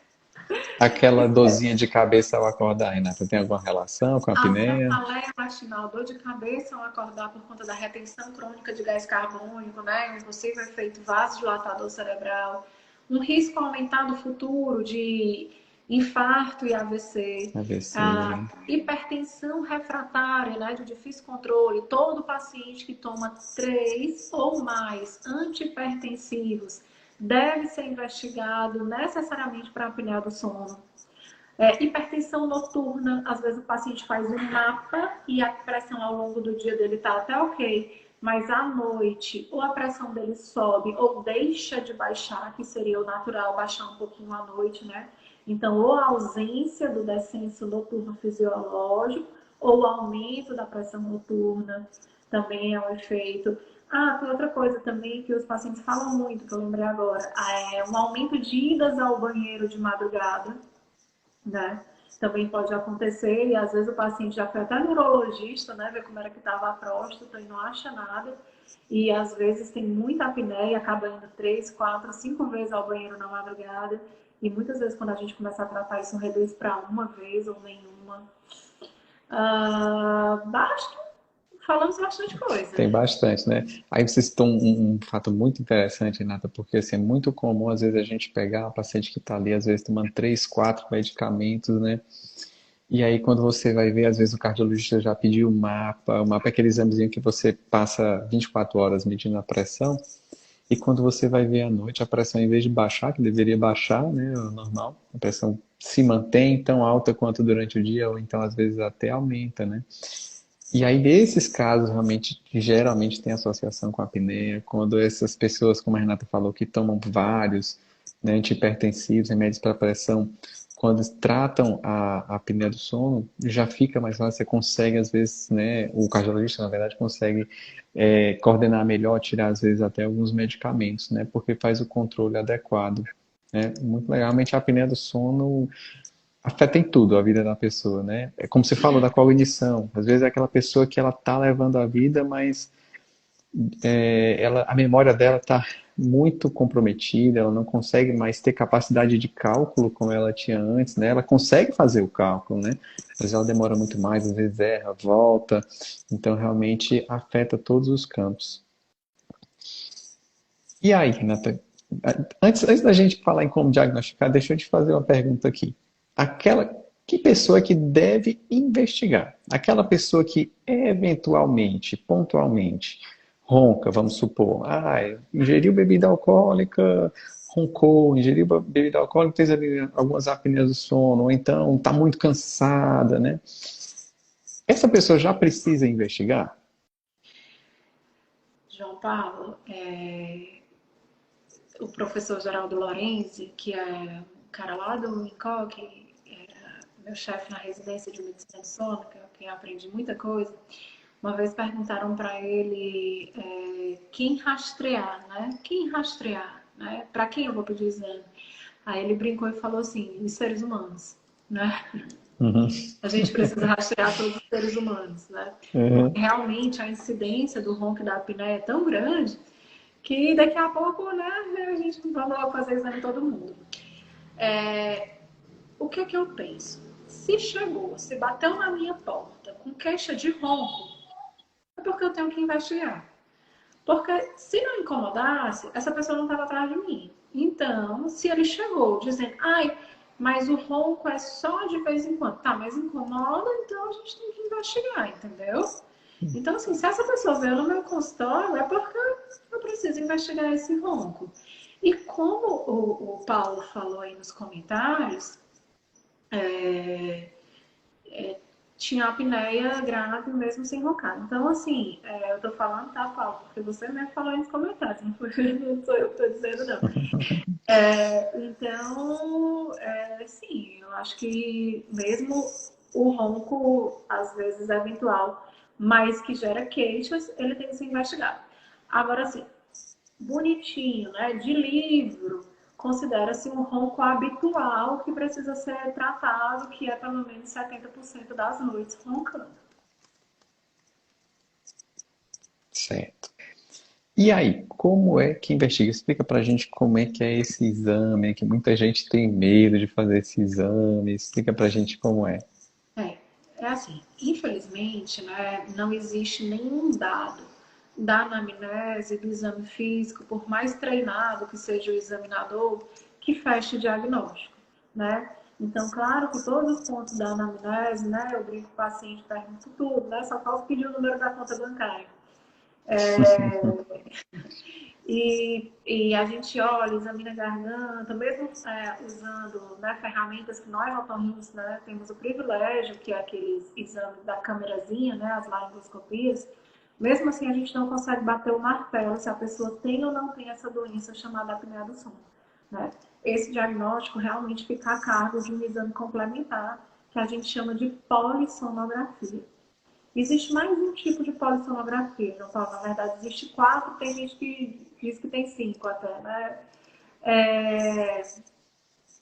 Aquela esquece. dorzinha de cabeça ao acordar, Renata, tem alguma relação com a A apneia? cefaleia matinal, dor de cabeça ao acordar por conta da retenção crônica de gás carbônico, né? Um possível efeito vasodilatador cerebral, um risco aumentado futuro de infarto e AVC, AVC. a hipertensão refratária, né, de difícil controle. Todo paciente que toma 3 ou mais antihipertensivos deve ser investigado necessariamente para a apneia do sono. Hipertensão noturna, às vezes o paciente faz um mapa e a pressão ao longo do dia dele está até ok, mas à noite ou a pressão dele sobe ou deixa de baixar, que seria o natural baixar um pouquinho à noite, né? Então, ou a ausência do descenso noturno fisiológico ou o aumento da pressão noturna também é um efeito. Tem outra coisa também que os pacientes falam muito, que eu lembrei agora, é um aumento de idas ao banheiro de madrugada, né? Também pode acontecer, e às vezes o paciente já foi até neurologista, né? Ver como era que estava a próstata e não acha nada. E às vezes tem muita apneia, acaba indo 3, 4, 5 vezes ao banheiro na madrugada. E muitas vezes quando a gente começa a tratar isso, reduz para uma vez ou nenhuma. Basta, falamos bastante coisa. Tem bastante, né? Aí você citou um fato muito interessante, Renata, porque assim, é muito comum, às vezes, a gente pegar a paciente que está ali, às vezes, tomando 3, 4 medicamentos, né? E aí, quando você vai ver, às vezes, o cardiologista já pediu o mapa é aquele examezinho que você passa 24 horas medindo a pressão, e quando você vai ver à noite, a pressão, em vez de baixar, que deveria baixar, né, o normal, a pressão se mantém tão alta quanto durante o dia, ou então, às vezes, até aumenta, né? E aí, nesses casos, realmente, que geralmente tem associação com a apneia, quando essas pessoas, como a Renata falou, que tomam vários, né, antihipertensivos, remédios para pressão, quando tratam a apneia do sono, já fica mais fácil, você consegue, às vezes, né, o cardiologista, na verdade, consegue coordenar melhor, tirar, às vezes, até alguns medicamentos, né, porque faz o controle adequado, né. Muito legal. Realmente, a apneia do sono afeta em tudo a vida da pessoa, né? É como você falou da cognição. Às vezes é aquela pessoa que ela tá levando a vida, mas a memória dela tá muito comprometida, ela não consegue mais ter capacidade de cálculo como ela tinha antes, né? Ela consegue fazer o cálculo, né? Mas ela demora muito mais, às vezes erra, volta. Então realmente afeta todos os campos. E aí, Renata, antes da gente falar em como diagnosticar, deixa eu te fazer uma pergunta aqui. Aquela que pessoa que deve investigar? Aquela pessoa que eventualmente, pontualmente, ronca, vamos supor, ingeriu bebida alcoólica, roncou, ingeriu bebida alcoólica, fez ali algumas apneas do sono, ou então está muito cansada, né? Essa pessoa já precisa investigar? João Paulo, o professor Geraldo Lorenzi, que é um cara lá do INCOC, meu chefe na residência de medicina do sono, que eu aprendi muita coisa, uma vez perguntaram para ele quem rastrear, né? Quem rastrear, né? Para quem eu vou pedir exame? Aí ele brincou e falou assim, os seres humanos, né? Uhum. A gente precisa rastrear todos os seres humanos, né? Porque Uhum. realmente a incidência do ronco e da apneia é tão grande que daqui a pouco, né, a gente vai logo fazer exame em todo mundo. O que é que eu penso? Se chegou, se bateu na minha porta com queixa de ronco, é porque eu tenho que investigar. Porque se não incomodasse, essa pessoa não estava atrás de mim. Então, se ele chegou dizendo, mas o ronco é só de vez em quando. Tá, mas incomoda, então a gente tem que investigar, entendeu? Então, assim, se essa pessoa veio no meu consultório, é porque eu preciso investigar esse ronco. E como o Paulo falou aí nos comentários, é, tinha apneia grave mesmo sem roncar. Então, assim, eu tô falando, tá, Paulo? Porque você mesmo falou aí nos comentários, não sou eu que tô dizendo, não. Então, sim, eu acho que mesmo o ronco, às vezes, é eventual, mas que gera queixas, ele tem que ser investigado. Agora, assim, bonitinho, né, de livro, considera-se um ronco habitual que precisa ser tratado, que é pelo menos 70% das noites roncando. Certo. E aí, como é que investiga? Explica pra gente como é que é esse exame, que muita gente tem medo de fazer esse exame. Explica pra gente como é. É, é assim, infelizmente, né, não existe nenhum dado da anamnese, do exame físico, por mais treinado que seja o examinador, que feche o diagnóstico, né? Então, claro que todos os pontos da anamnese, né, eu brinco com o paciente, pergunto tudo, né, só falta pedir o número da conta bancária. E a gente olha, examina a garganta, mesmo usando, né, ferramentas que nós otorrinos, né, temos o privilégio, que é aqueles exames da câmerazinha, né, as laringoscopias. Mesmo assim, a gente não consegue bater o martelo se a pessoa tem ou não tem essa doença chamada apneia do sono, né? Esse diagnóstico realmente fica a cargo de um exame complementar, que a gente chama de polissonografia. Existe mais um tipo de polissonografia, João Paulo. Na verdade, existe quatro, tem gente que diz que tem cinco até, né? É,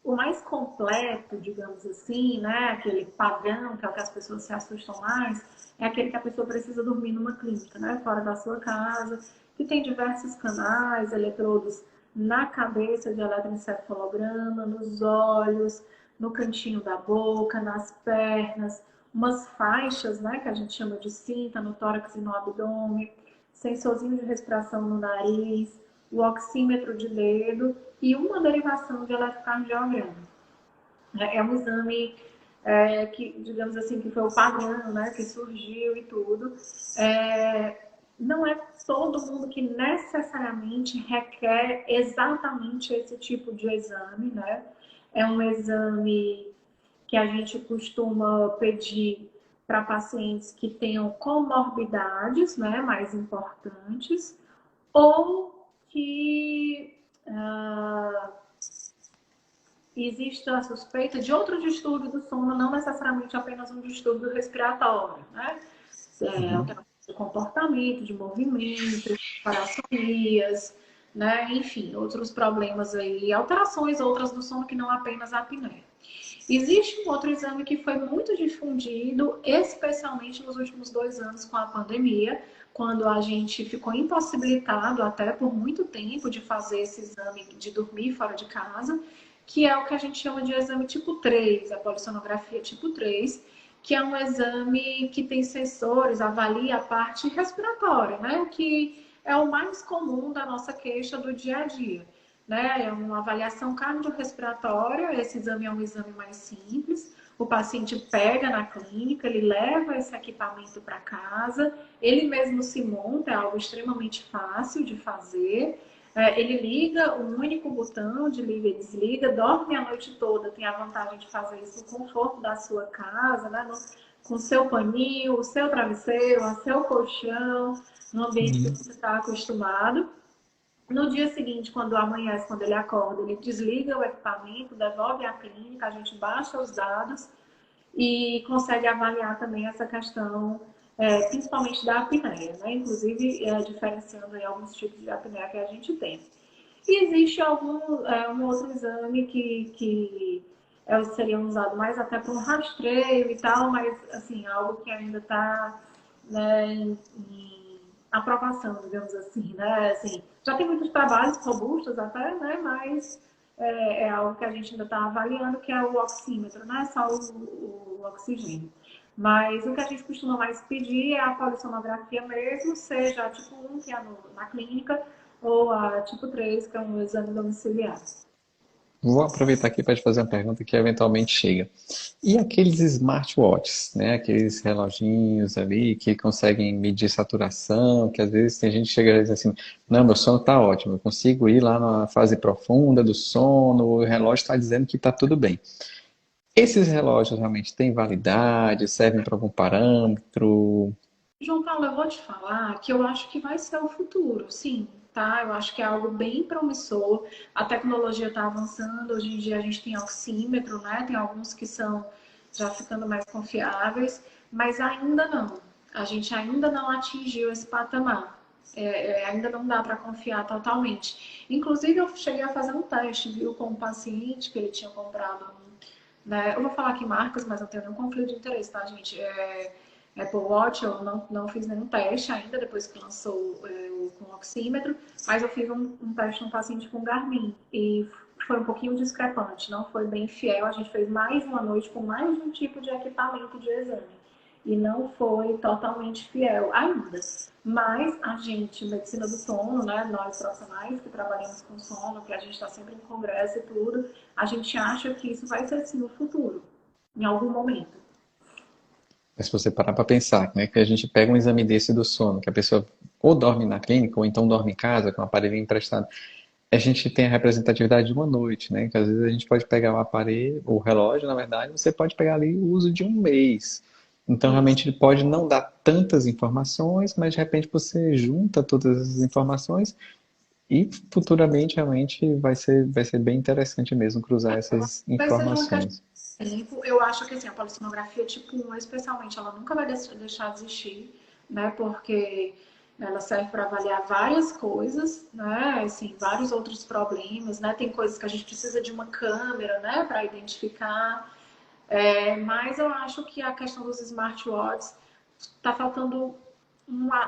o mais completo, digamos assim, né? Aquele padrão, que é o que as pessoas se assustam mais, é aquele que a pessoa precisa dormir numa clínica, né? Fora da sua casa, que tem diversos canais, eletrodos na cabeça de eletroencefalograma, nos olhos, no cantinho da boca, nas pernas, umas faixas, né? Que a gente chama de cinta no tórax e no abdômen, sensorzinho de respiração no nariz, o oxímetro de dedo e uma derivação de eletrocardiograma. É um exame que, digamos assim, que foi o padrão, né, que surgiu e tudo. Não é todo mundo que necessariamente requer exatamente esse tipo de exame, né? É um exame que a gente costuma pedir para pacientes que tenham comorbidades, né, mais importantes, ou que existe a suspeita de outro distúrbio do sono, não necessariamente apenas um distúrbio respiratório, né? Uhum. Alterações de comportamento, de movimento, paracelias, né? Enfim, outros problemas aí, alterações outras do sono que não apenas a apneia. Existe um outro exame que foi muito difundido, especialmente nos últimos 2 anos com a pandemia, quando a gente ficou impossibilitado até por muito tempo de fazer esse exame de dormir fora de casa, que é o que a gente chama de exame tipo 3, a polissonografia tipo 3, que é um exame que tem sensores, avalia a parte respiratória, né? Que é o mais comum da nossa queixa do dia a dia, né? É uma avaliação cardiorrespiratória, esse exame é um exame mais simples. O paciente pega na clínica, ele leva esse equipamento para casa, ele mesmo se monta, é algo extremamente fácil de fazer. Ele liga um único botão de liga e desliga, dorme a noite toda, tem a vantagem de fazer isso no conforto da sua casa, né? Com o seu paninho, o seu travesseiro, o seu colchão, no ambiente que você está acostumado. No dia seguinte, quando amanhece, quando ele acorda, ele desliga o equipamento, devolve à clínica, a gente baixa os dados e consegue avaliar também essa questão, principalmente da apneia, né? Inclusive diferenciando aí alguns tipos de apneia que a gente tem. E existe um outro exame que seria usado mais até para um rastreio e tal, mas assim, algo que ainda está, né, em aprovação, digamos assim, né? Assim, já tem muitos trabalhos robustos até, né? Mas é algo que a gente ainda está avaliando, que é o oxímetro, não é só o oxigênio. Mas o que a gente costuma mais pedir é a polissonografia mesmo, seja a tipo 1, que é na clínica, ou a tipo 3, que é um exame domiciliar. Vou aproveitar aqui para te fazer uma pergunta que eventualmente chega. E aqueles smartwatches, né? Aqueles reloginhos ali que conseguem medir saturação, que às vezes tem gente que chega e diz assim, não, meu sono está ótimo, eu consigo ir lá na fase profunda do sono, o relógio está dizendo que está tudo bem. Esses relógios realmente têm validade, servem para algum parâmetro? João Paulo, eu vou te falar que eu acho que vai ser o futuro, sim, tá? Eu acho que é algo bem promissor. A tecnologia está avançando, hoje em dia a gente tem oxímetro, né? Tem alguns que são já ficando mais confiáveis, mas ainda não. A gente ainda não atingiu esse patamar. Ainda não dá para confiar totalmente. Inclusive, eu cheguei a fazer um teste, viu, com um paciente que ele tinha comprado, né? Eu vou falar aqui marcas, mas não tenho nenhum conflito de interesse, tá, gente? Apple Watch, eu não fiz nenhum teste ainda, depois que lançou com o oxímetro, mas eu fiz um teste no paciente com Garmin e foi um pouquinho discrepante, não foi bem fiel. A gente fez mais uma noite com mais de um tipo de equipamento de exame e não foi totalmente fiel ainda. Mas a gente, medicina do sono, né, nós profissionais que trabalhamos com sono, que a gente está sempre em congresso e tudo, a gente acha que isso vai ser sim o futuro, em algum momento. Mas se você parar para pensar, né, que a gente pega um exame desse do sono, que a pessoa ou dorme na clínica ou então dorme em casa com um aparelho emprestado, a gente tem a representatividade de uma noite, né? Que às vezes a gente pode pegar o aparelho, o relógio, na verdade, você pode pegar ali o uso de um mês. Então, Isso. realmente, ele pode não dar tantas informações, mas de repente você junta todas essas informações e futuramente realmente vai ser bem interessante mesmo cruzar essas Vai ser de uma questão informações. de tempo. Eu acho que assim, a polissonografia tipo 1, especialmente, ela nunca vai deixar de existir, né? Porque ela serve para avaliar várias coisas, né? Assim, vários outros problemas, né? Tem coisas que a gente precisa de uma câmera, né? Para identificar. Mas eu acho que a questão dos smartwatches está faltando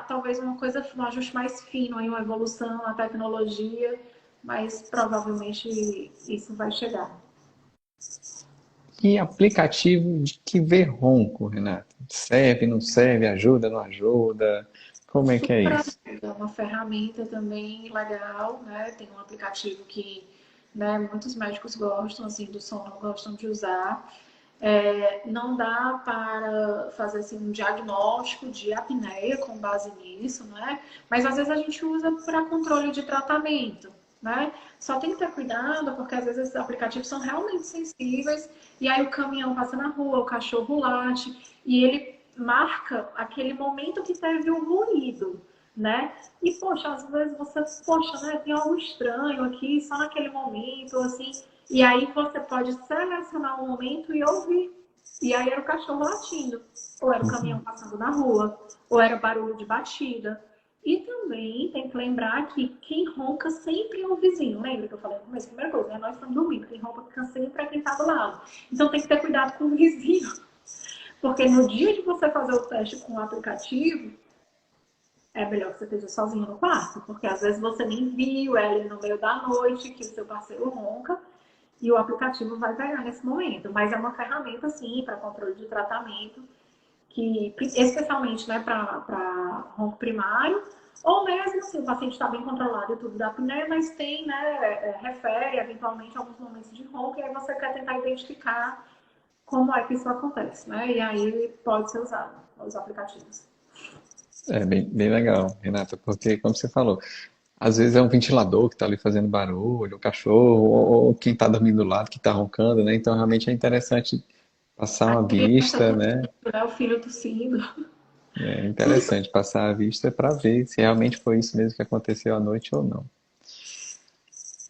talvez uma coisa, um ajuste mais fino, aí, uma evolução, uma tecnologia, mas provavelmente isso vai chegar. E aplicativo de que vê ronco, Renato? Serve, não serve, ajuda, não ajuda? Como é que é Super isso? ajuda, é uma ferramenta também legal, né? Tem um aplicativo que, né, muitos médicos gostam, assim, do sono, gostam de usar. Não dá para fazer assim, um diagnóstico de apneia com base nisso, né? Mas às vezes a gente usa para controle de tratamento, né? Só tem que ter cuidado, porque às vezes esses aplicativos são realmente sensíveis, e aí o caminhão passa na rua, o cachorro late, e ele marca aquele momento que teve o ruído, né? E, poxa, às vezes você, poxa, né, tem algo estranho aqui, só naquele momento, assim, e aí você pode selecionar um momento e ouvir. E aí era o cachorro latindo, ou era o caminhão passando na rua, ou era barulho de batida. E também tem que lembrar que quem ronca sempre é o vizinho. Lembra que eu falei no começo? Primeira coisa, né? Nós estamos dormindo. Quem ronca sempre é quem está do lado. Então tem que ter cuidado com o vizinho. Porque no dia de você fazer o teste com o aplicativo, é melhor que você esteja sozinho no quarto. Porque às vezes você nem viu ela no meio da noite que o seu parceiro ronca e o aplicativo vai pegar nesse momento. Mas é uma ferramenta, sim, para controle de tratamento, que especialmente, né, para ronco primário, ou mesmo assim, o paciente está bem controlado e tudo da apneia, mas tem, né, refere eventualmente alguns momentos de ronco, e aí você quer tentar identificar como é que isso acontece, né? E aí pode ser usado os aplicativos. É bem legal, Renata, porque, como você falou, às vezes é um ventilador que está ali fazendo barulho, o cachorro, ou quem está dormindo do lado que está roncando, né? Então, realmente é interessante passar A uma criança vista, tossindo, né? né, o filho tossindo. É interessante passar a vista para ver se realmente foi isso mesmo que aconteceu à noite ou não.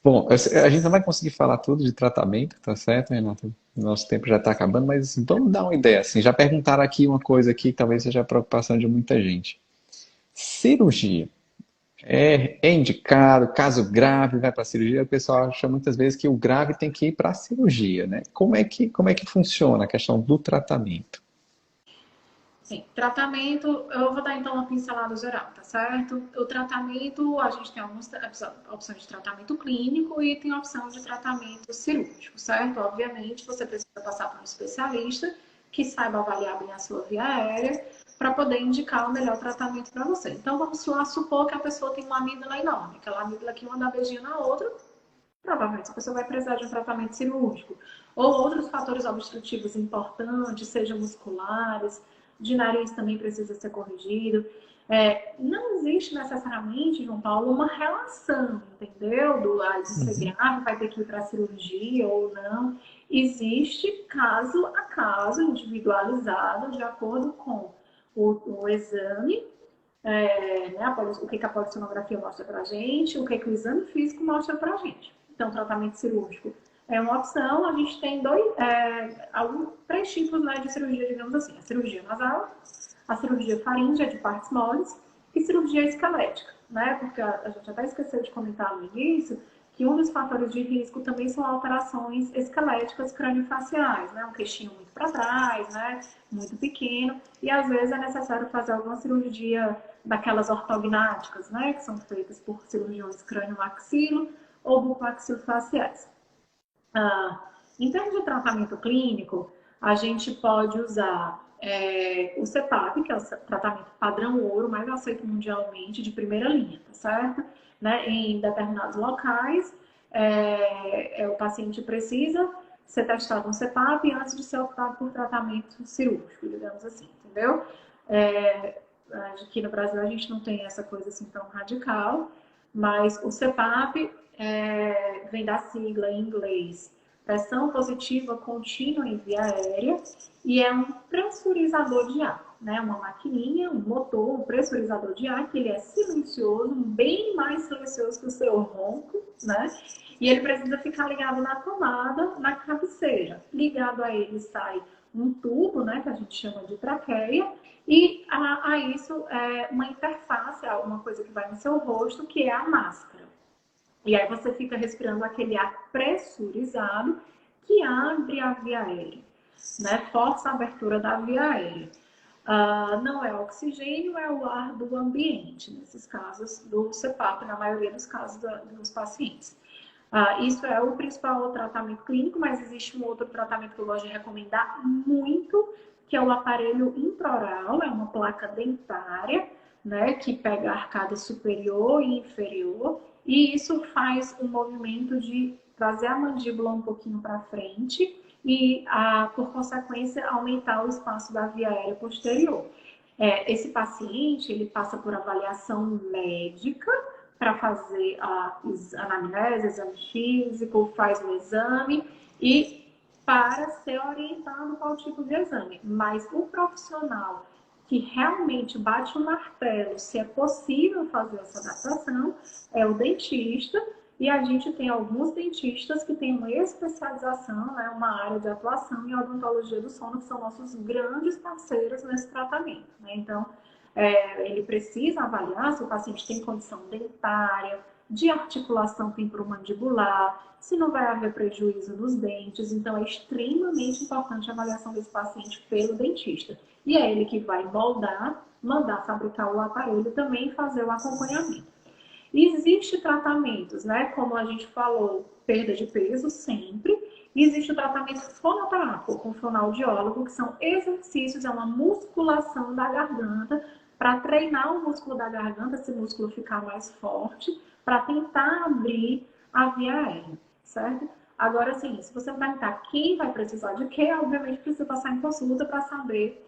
Bom, a gente não vai conseguir falar tudo de tratamento, tá certo, Renata? Nosso tempo já está acabando, mas vamos dar uma ideia, assim. Já perguntaram aqui uma coisa aqui que talvez seja a preocupação de muita gente. Cirurgia. É indicado, caso grave, vai para a cirurgia. O pessoal acha muitas vezes que o grave tem que ir para a cirurgia, né? Como é que funciona a questão do tratamento? Sim, tratamento, eu vou dar então uma pincelada geral, tá certo? O tratamento, a gente tem algumas opções de tratamento clínico e tem a opção de tratamento cirúrgico, certo? Obviamente, você precisa passar por um especialista que saiba avaliar bem a sua via aérea para poder indicar o melhor tratamento para você. Então, vamos lá supor que a pessoa tem uma amígdala enorme, aquela amígdala aqui, uma dá beijinho na outra, provavelmente essa pessoa vai precisar de um tratamento cirúrgico. Ou outros fatores obstrutivos importantes, sejam musculares, de nariz também precisa ser corrigido. Não existe necessariamente, João Paulo, uma relação, entendeu? De ser Uhum. grave, vai ter que ir para a cirurgia ou não. Existe caso a caso, individualizado, de acordo com o exame, né, o que a polissonografia mostra para a gente, o que o exame físico mostra para a gente. Então, tratamento cirúrgico é uma opção. A gente tem três tipos, né, de cirurgia, digamos assim. A cirurgia nasal, a cirurgia faríngea de partes moles e cirurgia esquelética, né? Porque a gente até esqueceu de comentar no início que um dos fatores de risco também são alterações esqueléticas craniofaciais, né? Um queixinho muito para trás, né? Muito pequeno, e às vezes é necessário fazer alguma cirurgia daquelas ortognáticas, né? Que são feitas por cirurgiões crânio-maxilo ou bucomaxilofaciais. Em termos de tratamento clínico, a gente pode usar o CPAP, que é o tratamento padrão ouro, mais aceito mundialmente, de primeira linha, tá certo? Né? Em determinados locais, o paciente precisa ser testado no CPAP antes de ser optado por tratamento cirúrgico, digamos assim, entendeu? Aqui no Brasil a gente não tem essa coisa assim tão radical, mas o CPAP vem da sigla em inglês, pressão positiva contínua em via aérea, e é um pressurizador de ar, né? Uma maquininha, um motor, um pressurizador de ar, que ele é silencioso, bem mais silencioso que o seu ronco, né? E ele precisa ficar ligado na tomada, na cabeceira. Ligado a ele sai um tubo, né, que a gente chama de traqueia, e a isso é uma interface, uma coisa que vai no seu rosto, que é a máscara. E aí você fica respirando aquele ar pressurizado que abre a via aérea, né? Força a abertura da via aérea. Não é oxigênio, é o ar do ambiente, nesses casos do CPAP, na maioria dos casos dos pacientes. Isso é o principal tratamento clínico, mas existe um outro tratamento que eu gosto de recomendar muito, que é o aparelho intraoral, é uma placa dentária, né, que pega a arcada superior e inferior, e isso faz um movimento de trazer a mandíbula um pouquinho para frente e, por consequência, aumentar o espaço da via aérea posterior. Esse paciente, ele passa por avaliação médica para fazer a anamnese, exame físico, faz o exame e para ser orientado qual tipo de exame. Mas o profissional que realmente bate o martelo se é possível fazer essa adaptação é o dentista, e a gente tem alguns dentistas que têm uma especialização, né, uma área de atuação em odontologia do sono, que são nossos grandes parceiros nesse tratamento, né? Então, ele precisa avaliar se o paciente tem condição dentária, de articulação temporomandibular, se não vai haver prejuízo nos dentes. Então, é extremamente importante a avaliação desse paciente pelo dentista. E é ele que vai moldar, mandar fabricar o aparelho também e fazer o acompanhamento. Existem tratamentos, né? Como a gente falou, perda de peso sempre. E existe o tratamento fonoterápico com fonoaudiólogo, que são exercícios, é uma musculação da garganta para treinar o músculo da garganta, esse músculo ficar mais forte, para tentar abrir a via aérea, certo? Agora, assim, se você me perguntar quem vai precisar de quê, obviamente precisa passar em consulta para saber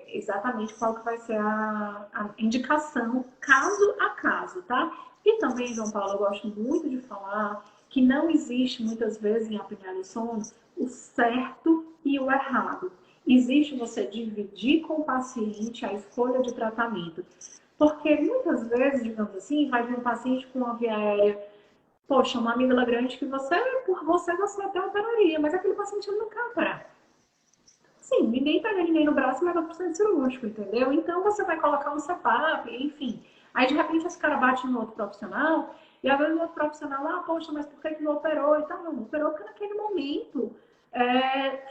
exatamente qual que vai ser a indicação, caso a caso, tá? E também, João Paulo, eu gosto muito de falar que não existe, muitas vezes, em apneia do sono, o certo e o errado. Existe você dividir com o paciente a escolha de tratamento. Porque muitas vezes, digamos assim, vai vir um paciente com uma via aérea, poxa, uma amígdala grande que você, por você até operaria, mas aquele paciente não quer operar. Sim, ninguém pega ninguém no braço e leva para o centro cirúrgico, entendeu? Então você vai colocar um CPAP, enfim. Aí de repente esse cara bate no outro profissional e às vezes o outro profissional, poxa, mas por que não operou? E tal, não operou porque naquele momento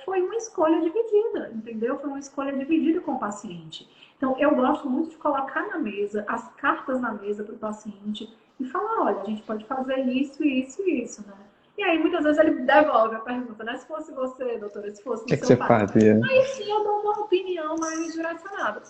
foi uma escolha dividida, entendeu? Foi uma escolha dividida com o paciente. Então eu gosto muito de colocar na mesa, as cartas na mesa para o paciente e falar, olha, a gente pode fazer isso, isso e isso, né? E aí, muitas vezes, ele devolve a pergunta, né? Se fosse você, doutora, se fosse O no que que seu você pai. fazia? Aí sim eu dou uma opinião mais direcionada.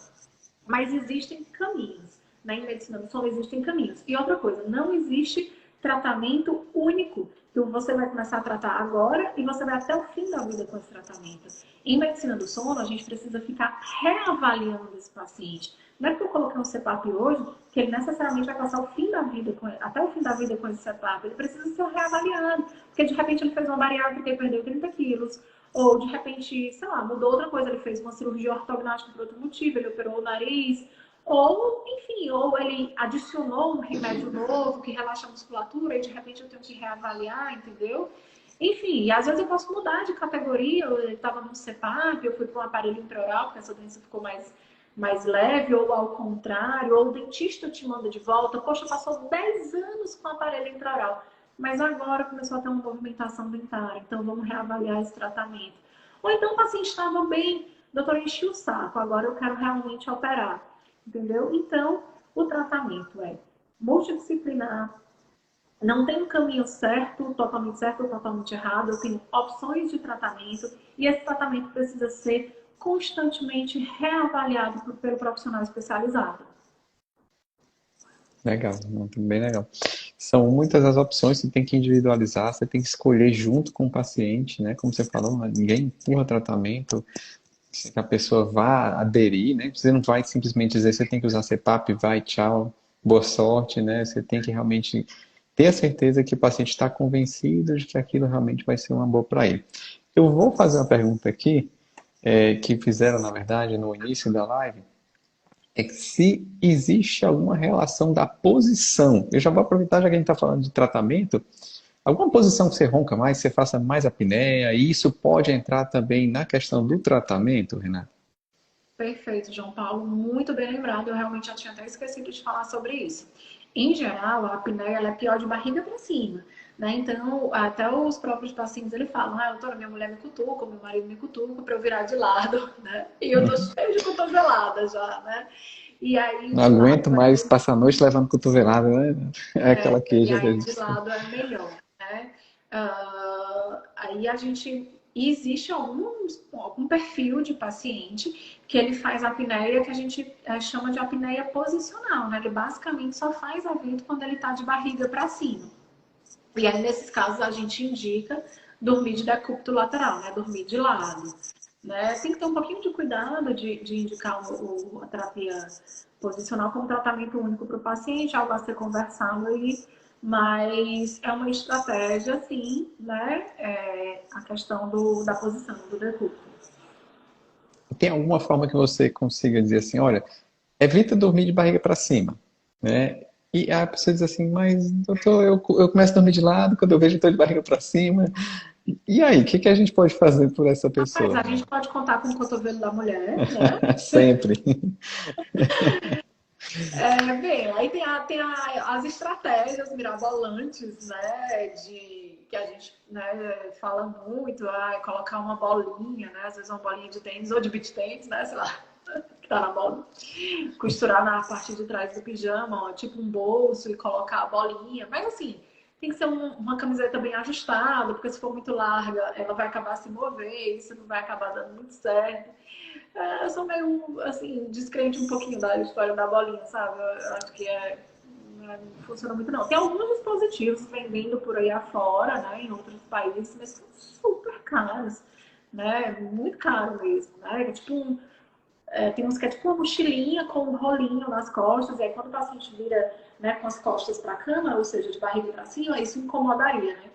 Mas existem caminhos. Né? Em medicina do sono existem caminhos. E outra coisa, não existe tratamento único que você vai começar a tratar agora e você vai até o fim da vida com esse tratamento. Em medicina do sono, a gente precisa ficar reavaliando esse paciente. Não é porque eu coloquei um CPAP hoje que ele necessariamente vai passar o fim da vida até o fim da vida com esse CPAP. Ele precisa ser reavaliado. Porque de repente ele fez uma bariátrica e perdeu 30 quilos. Ou de repente, sei lá, mudou outra coisa. Ele fez uma cirurgia ortognática por outro motivo. Ele operou o nariz. Ou, enfim, ou ele adicionou um remédio novo que relaxa a musculatura e de repente eu tenho que reavaliar, entendeu? Enfim, e às vezes eu posso mudar de categoria. Eu estava no CPAP, eu fui para um aparelho intraoral, porque essa doença ficou mais leve, ou ao contrário, ou o dentista te manda de volta. Poxa, passou 10 anos com o aparelho intraoral. mas agora começou a ter uma movimentação dentária, então vamos reavaliar esse tratamento. Ou então o paciente estava bem, doutor, enchi o saco, agora eu quero realmente operar, entendeu? Então, o tratamento é multidisciplinar, não tem um caminho certo ou totalmente errado, eu tenho opções de tratamento e esse tratamento precisa ser constantemente reavaliado pelo profissional especializado. Legal, muito bem legal. São muitas as opções, você tem que individualizar, você tem que escolher junto com o paciente, né? Como você falou, ninguém empurra tratamento, que a pessoa vá aderir, né? Você não vai simplesmente dizer você tem que usar CPAP, vai, tchau, boa sorte, né? Você tem que realmente ter a certeza que o paciente está convencido de que aquilo realmente vai ser uma boa para ele. Eu vou fazer uma pergunta aqui, que fizeram, na verdade, no início da live, é que se existe alguma relação da posição. Eu já vou aproveitar, já que a gente está falando de tratamento, alguma posição que você ronca mais, você faça mais apneia, e isso pode entrar também na questão do tratamento, Renato? Perfeito, João Paulo, muito bem lembrado. Eu realmente já tinha até esquecido de falar sobre isso. Em geral, a apneia ela é pior de barriga para cima, né? Então, até os próprios pacientes ele falam: ah, doutora, minha mulher me cutuca, meu marido me cutuca para eu virar de lado, né? E eu tô cheio de cotovelada já, né? E aí Não de lado aguento mais passar a noite levando cotovelada, né? É aquela e queixa que a aí de gente... lado é melhor, né? Aí a gente existe algum perfil de paciente que ele faz apneia que a gente chama de apneia posicional, né? Ele basicamente só faz evento quando ele está de barriga para cima. E aí, nesses casos, a gente indica dormir de decúbito lateral, né? Dormir de lado. Né? Tem que ter um pouquinho de cuidado de indicar a terapia posicional como tratamento único para o paciente, algo a ser conversado aí, mas é uma estratégia, sim, né? A questão da posição, do decúbito. Tem alguma forma que você consiga dizer assim, olha, evita dormir de barriga para cima, né? E a pessoa diz assim, mas doutor, eu começo a dormir de lado quando eu vejo que estou de barriga para cima. E aí, o que que a gente pode fazer por essa Mas pessoa, a gente Renato? pode contar com o cotovelo da mulher, né? Sempre. Bem, aí as estratégias mirabolantes, né, que a gente, né, fala muito, colocar uma bolinha, né, às vezes uma bolinha de tênis ou de beach tênis, né, sei lá, que tá na moda, costurar na parte de trás do pijama, ó, tipo um bolso e colocar a bolinha, mas assim, tem que ser uma camiseta bem ajustada, porque se for muito larga, ela vai acabar se mover, isso não vai acabar dando muito certo. Eu sou meio, assim, descrente um pouquinho da história da bolinha, sabe? Eu acho que não funciona muito, não. Tem alguns dispositivos vendendo por aí afora, né, em outros países, mas são super caros, né? Muito caro mesmo, né? Tem uns que é tipo uma mochilinha com um rolinho nas costas, e aí quando o paciente vira, né, com as costas para a cama, ou seja, de barriga para cima, isso incomodaria, né?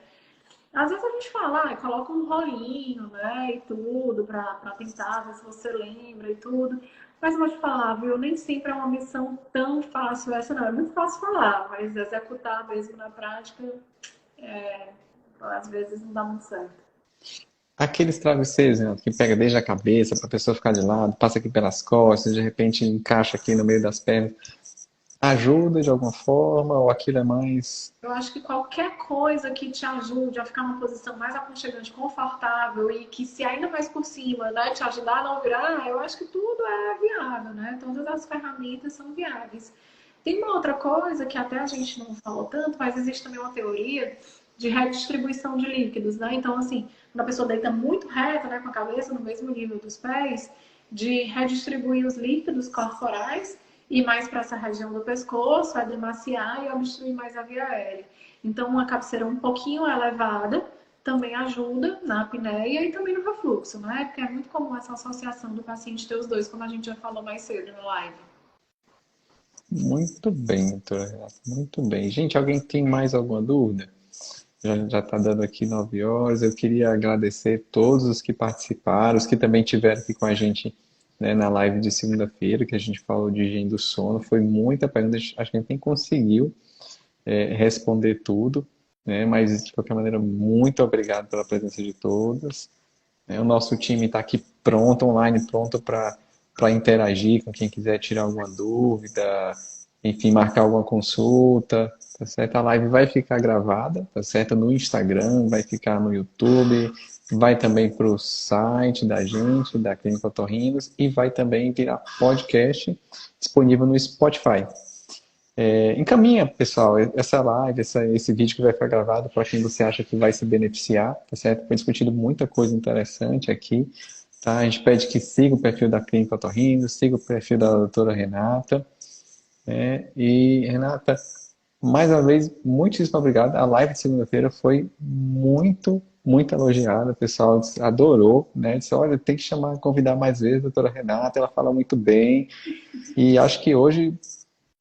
Às vezes a gente fala, coloca um rolinho, né, e tudo, pra tentar ver se você lembra e tudo. Mas eu vou te falar, viu, nem sempre é uma missão tão fácil essa, não. É muito fácil falar, mas executar mesmo na prática, às vezes não dá muito certo. Aqueles travesseiros, Renato, que pega desde a cabeça para a pessoa ficar de lado, passa aqui pelas costas, de repente encaixa aqui no meio das pernas. Ajuda de alguma forma ou aquilo é mais... Eu acho que qualquer coisa que te ajude a ficar numa posição mais aconchegante, confortável e que se ainda mais por cima, né, te ajudar a não virar, eu acho que tudo é viável, né? Todas as ferramentas são viáveis. Tem uma outra coisa que até a gente não falou tanto, mas existe também uma teoria de redistribuição de líquidos, né? Então, assim, quando a pessoa deita muito reta, né, com a cabeça no mesmo nível dos pés, de redistribuir os líquidos corporais e mais para essa região do pescoço, a demaciar e obstruir mais a via aérea. Então, uma cabeceira um pouquinho elevada também ajuda na apneia e também no refluxo, né? Porque é muito comum essa associação do paciente ter os dois, como a gente já falou mais cedo na live. Muito bem, doutora Renata, muito bem. Gente, alguém tem mais alguma dúvida? Já está dando aqui 9 horas. Eu queria agradecer todos os que participaram, os que também tiveram aqui com a gente, né, na live de segunda-feira, que a gente falou de higiene do sono. Foi muita pergunta, acho que a gente nem conseguiu responder tudo, né? Mas de qualquer maneira, muito obrigado pela presença de todos. O nosso time está aqui pronto, online, pronto para interagir com quem quiser tirar alguma dúvida, enfim, marcar alguma consulta. tá certo? A live vai ficar gravada, tá certo? No Instagram, vai ficar no YouTube, vai também para o site da gente, da Clínica Otorrinos, e vai também virar podcast disponível no Spotify. Encaminha, pessoal, essa live, esse vídeo que vai ficar gravado para quem você acha que vai se beneficiar, tá certo? Foi discutido muita coisa interessante aqui, tá? A gente pede que siga o perfil da Clínica Otorrinos, siga o perfil da doutora Renata, né? E, Renata, mais uma vez, muitíssimo obrigado. A live de segunda-feira foi muito elogiada. O pessoal adorou, né? Disse, olha, tem que chamar, convidar mais vezes a doutora Renata, ela fala muito bem. E acho que hoje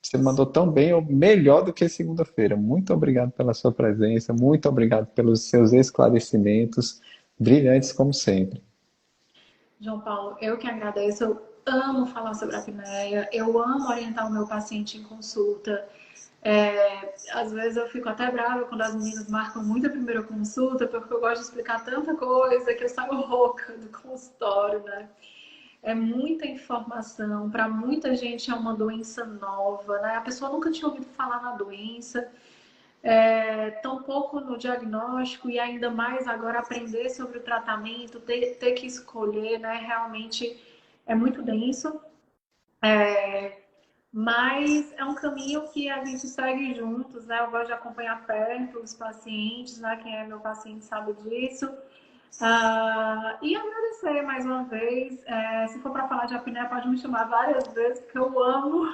você mandou tão bem ou melhor do que segunda-feira. Muito obrigado pela sua presença, muito obrigado pelos seus esclarecimentos, brilhantes como sempre. João Paulo, eu que agradeço. Eu amo falar sobre a apneia, eu amo orientar o meu paciente em consulta. Às vezes eu fico até brava quando as meninas marcam muito a primeira consulta, porque eu gosto de explicar tanta coisa que eu saio rouca do consultório, né? É muita informação, para muita gente é uma doença nova, né? A pessoa nunca tinha ouvido falar na doença, tão pouco no diagnóstico e ainda mais agora aprender sobre o tratamento, ter que escolher, né? Realmente é muito denso. Mas é um caminho que a gente segue juntos, né? Eu gosto de acompanhar perto os pacientes, né? Quem é meu paciente sabe disso. E agradecer mais uma vez. Se for para falar de apneia, pode me chamar várias vezes, porque eu amo,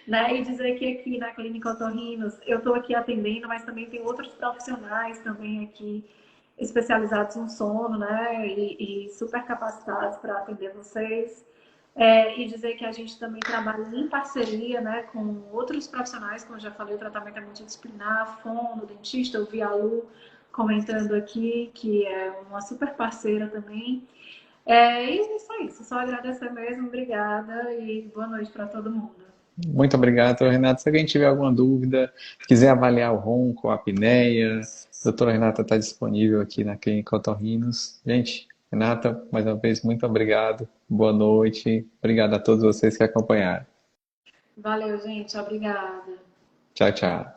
né? E dizer que aqui na Clínica Otorrinos eu estou aqui atendendo, mas também tem outros profissionais também aqui especializados no sono, né? E super capacitados para atender vocês. E dizer que a gente também trabalha em parceria, né, com outros profissionais, como eu já falei, o tratamento é multidisciplinar, fono, dentista, eu vi a Lu comentando aqui, que é uma super parceira também. E só isso, só agradecer mesmo, obrigada e boa noite para todo mundo. Muito obrigado, Renato. Se alguém tiver alguma dúvida, quiser avaliar o ronco, a apneia, a doutora Renata está disponível aqui na Clínica Otorrinos. Gente, Renata, mais uma vez, muito obrigado. Boa noite. Obrigado a todos vocês que acompanharam. Valeu, gente, obrigada. Tchau, tchau.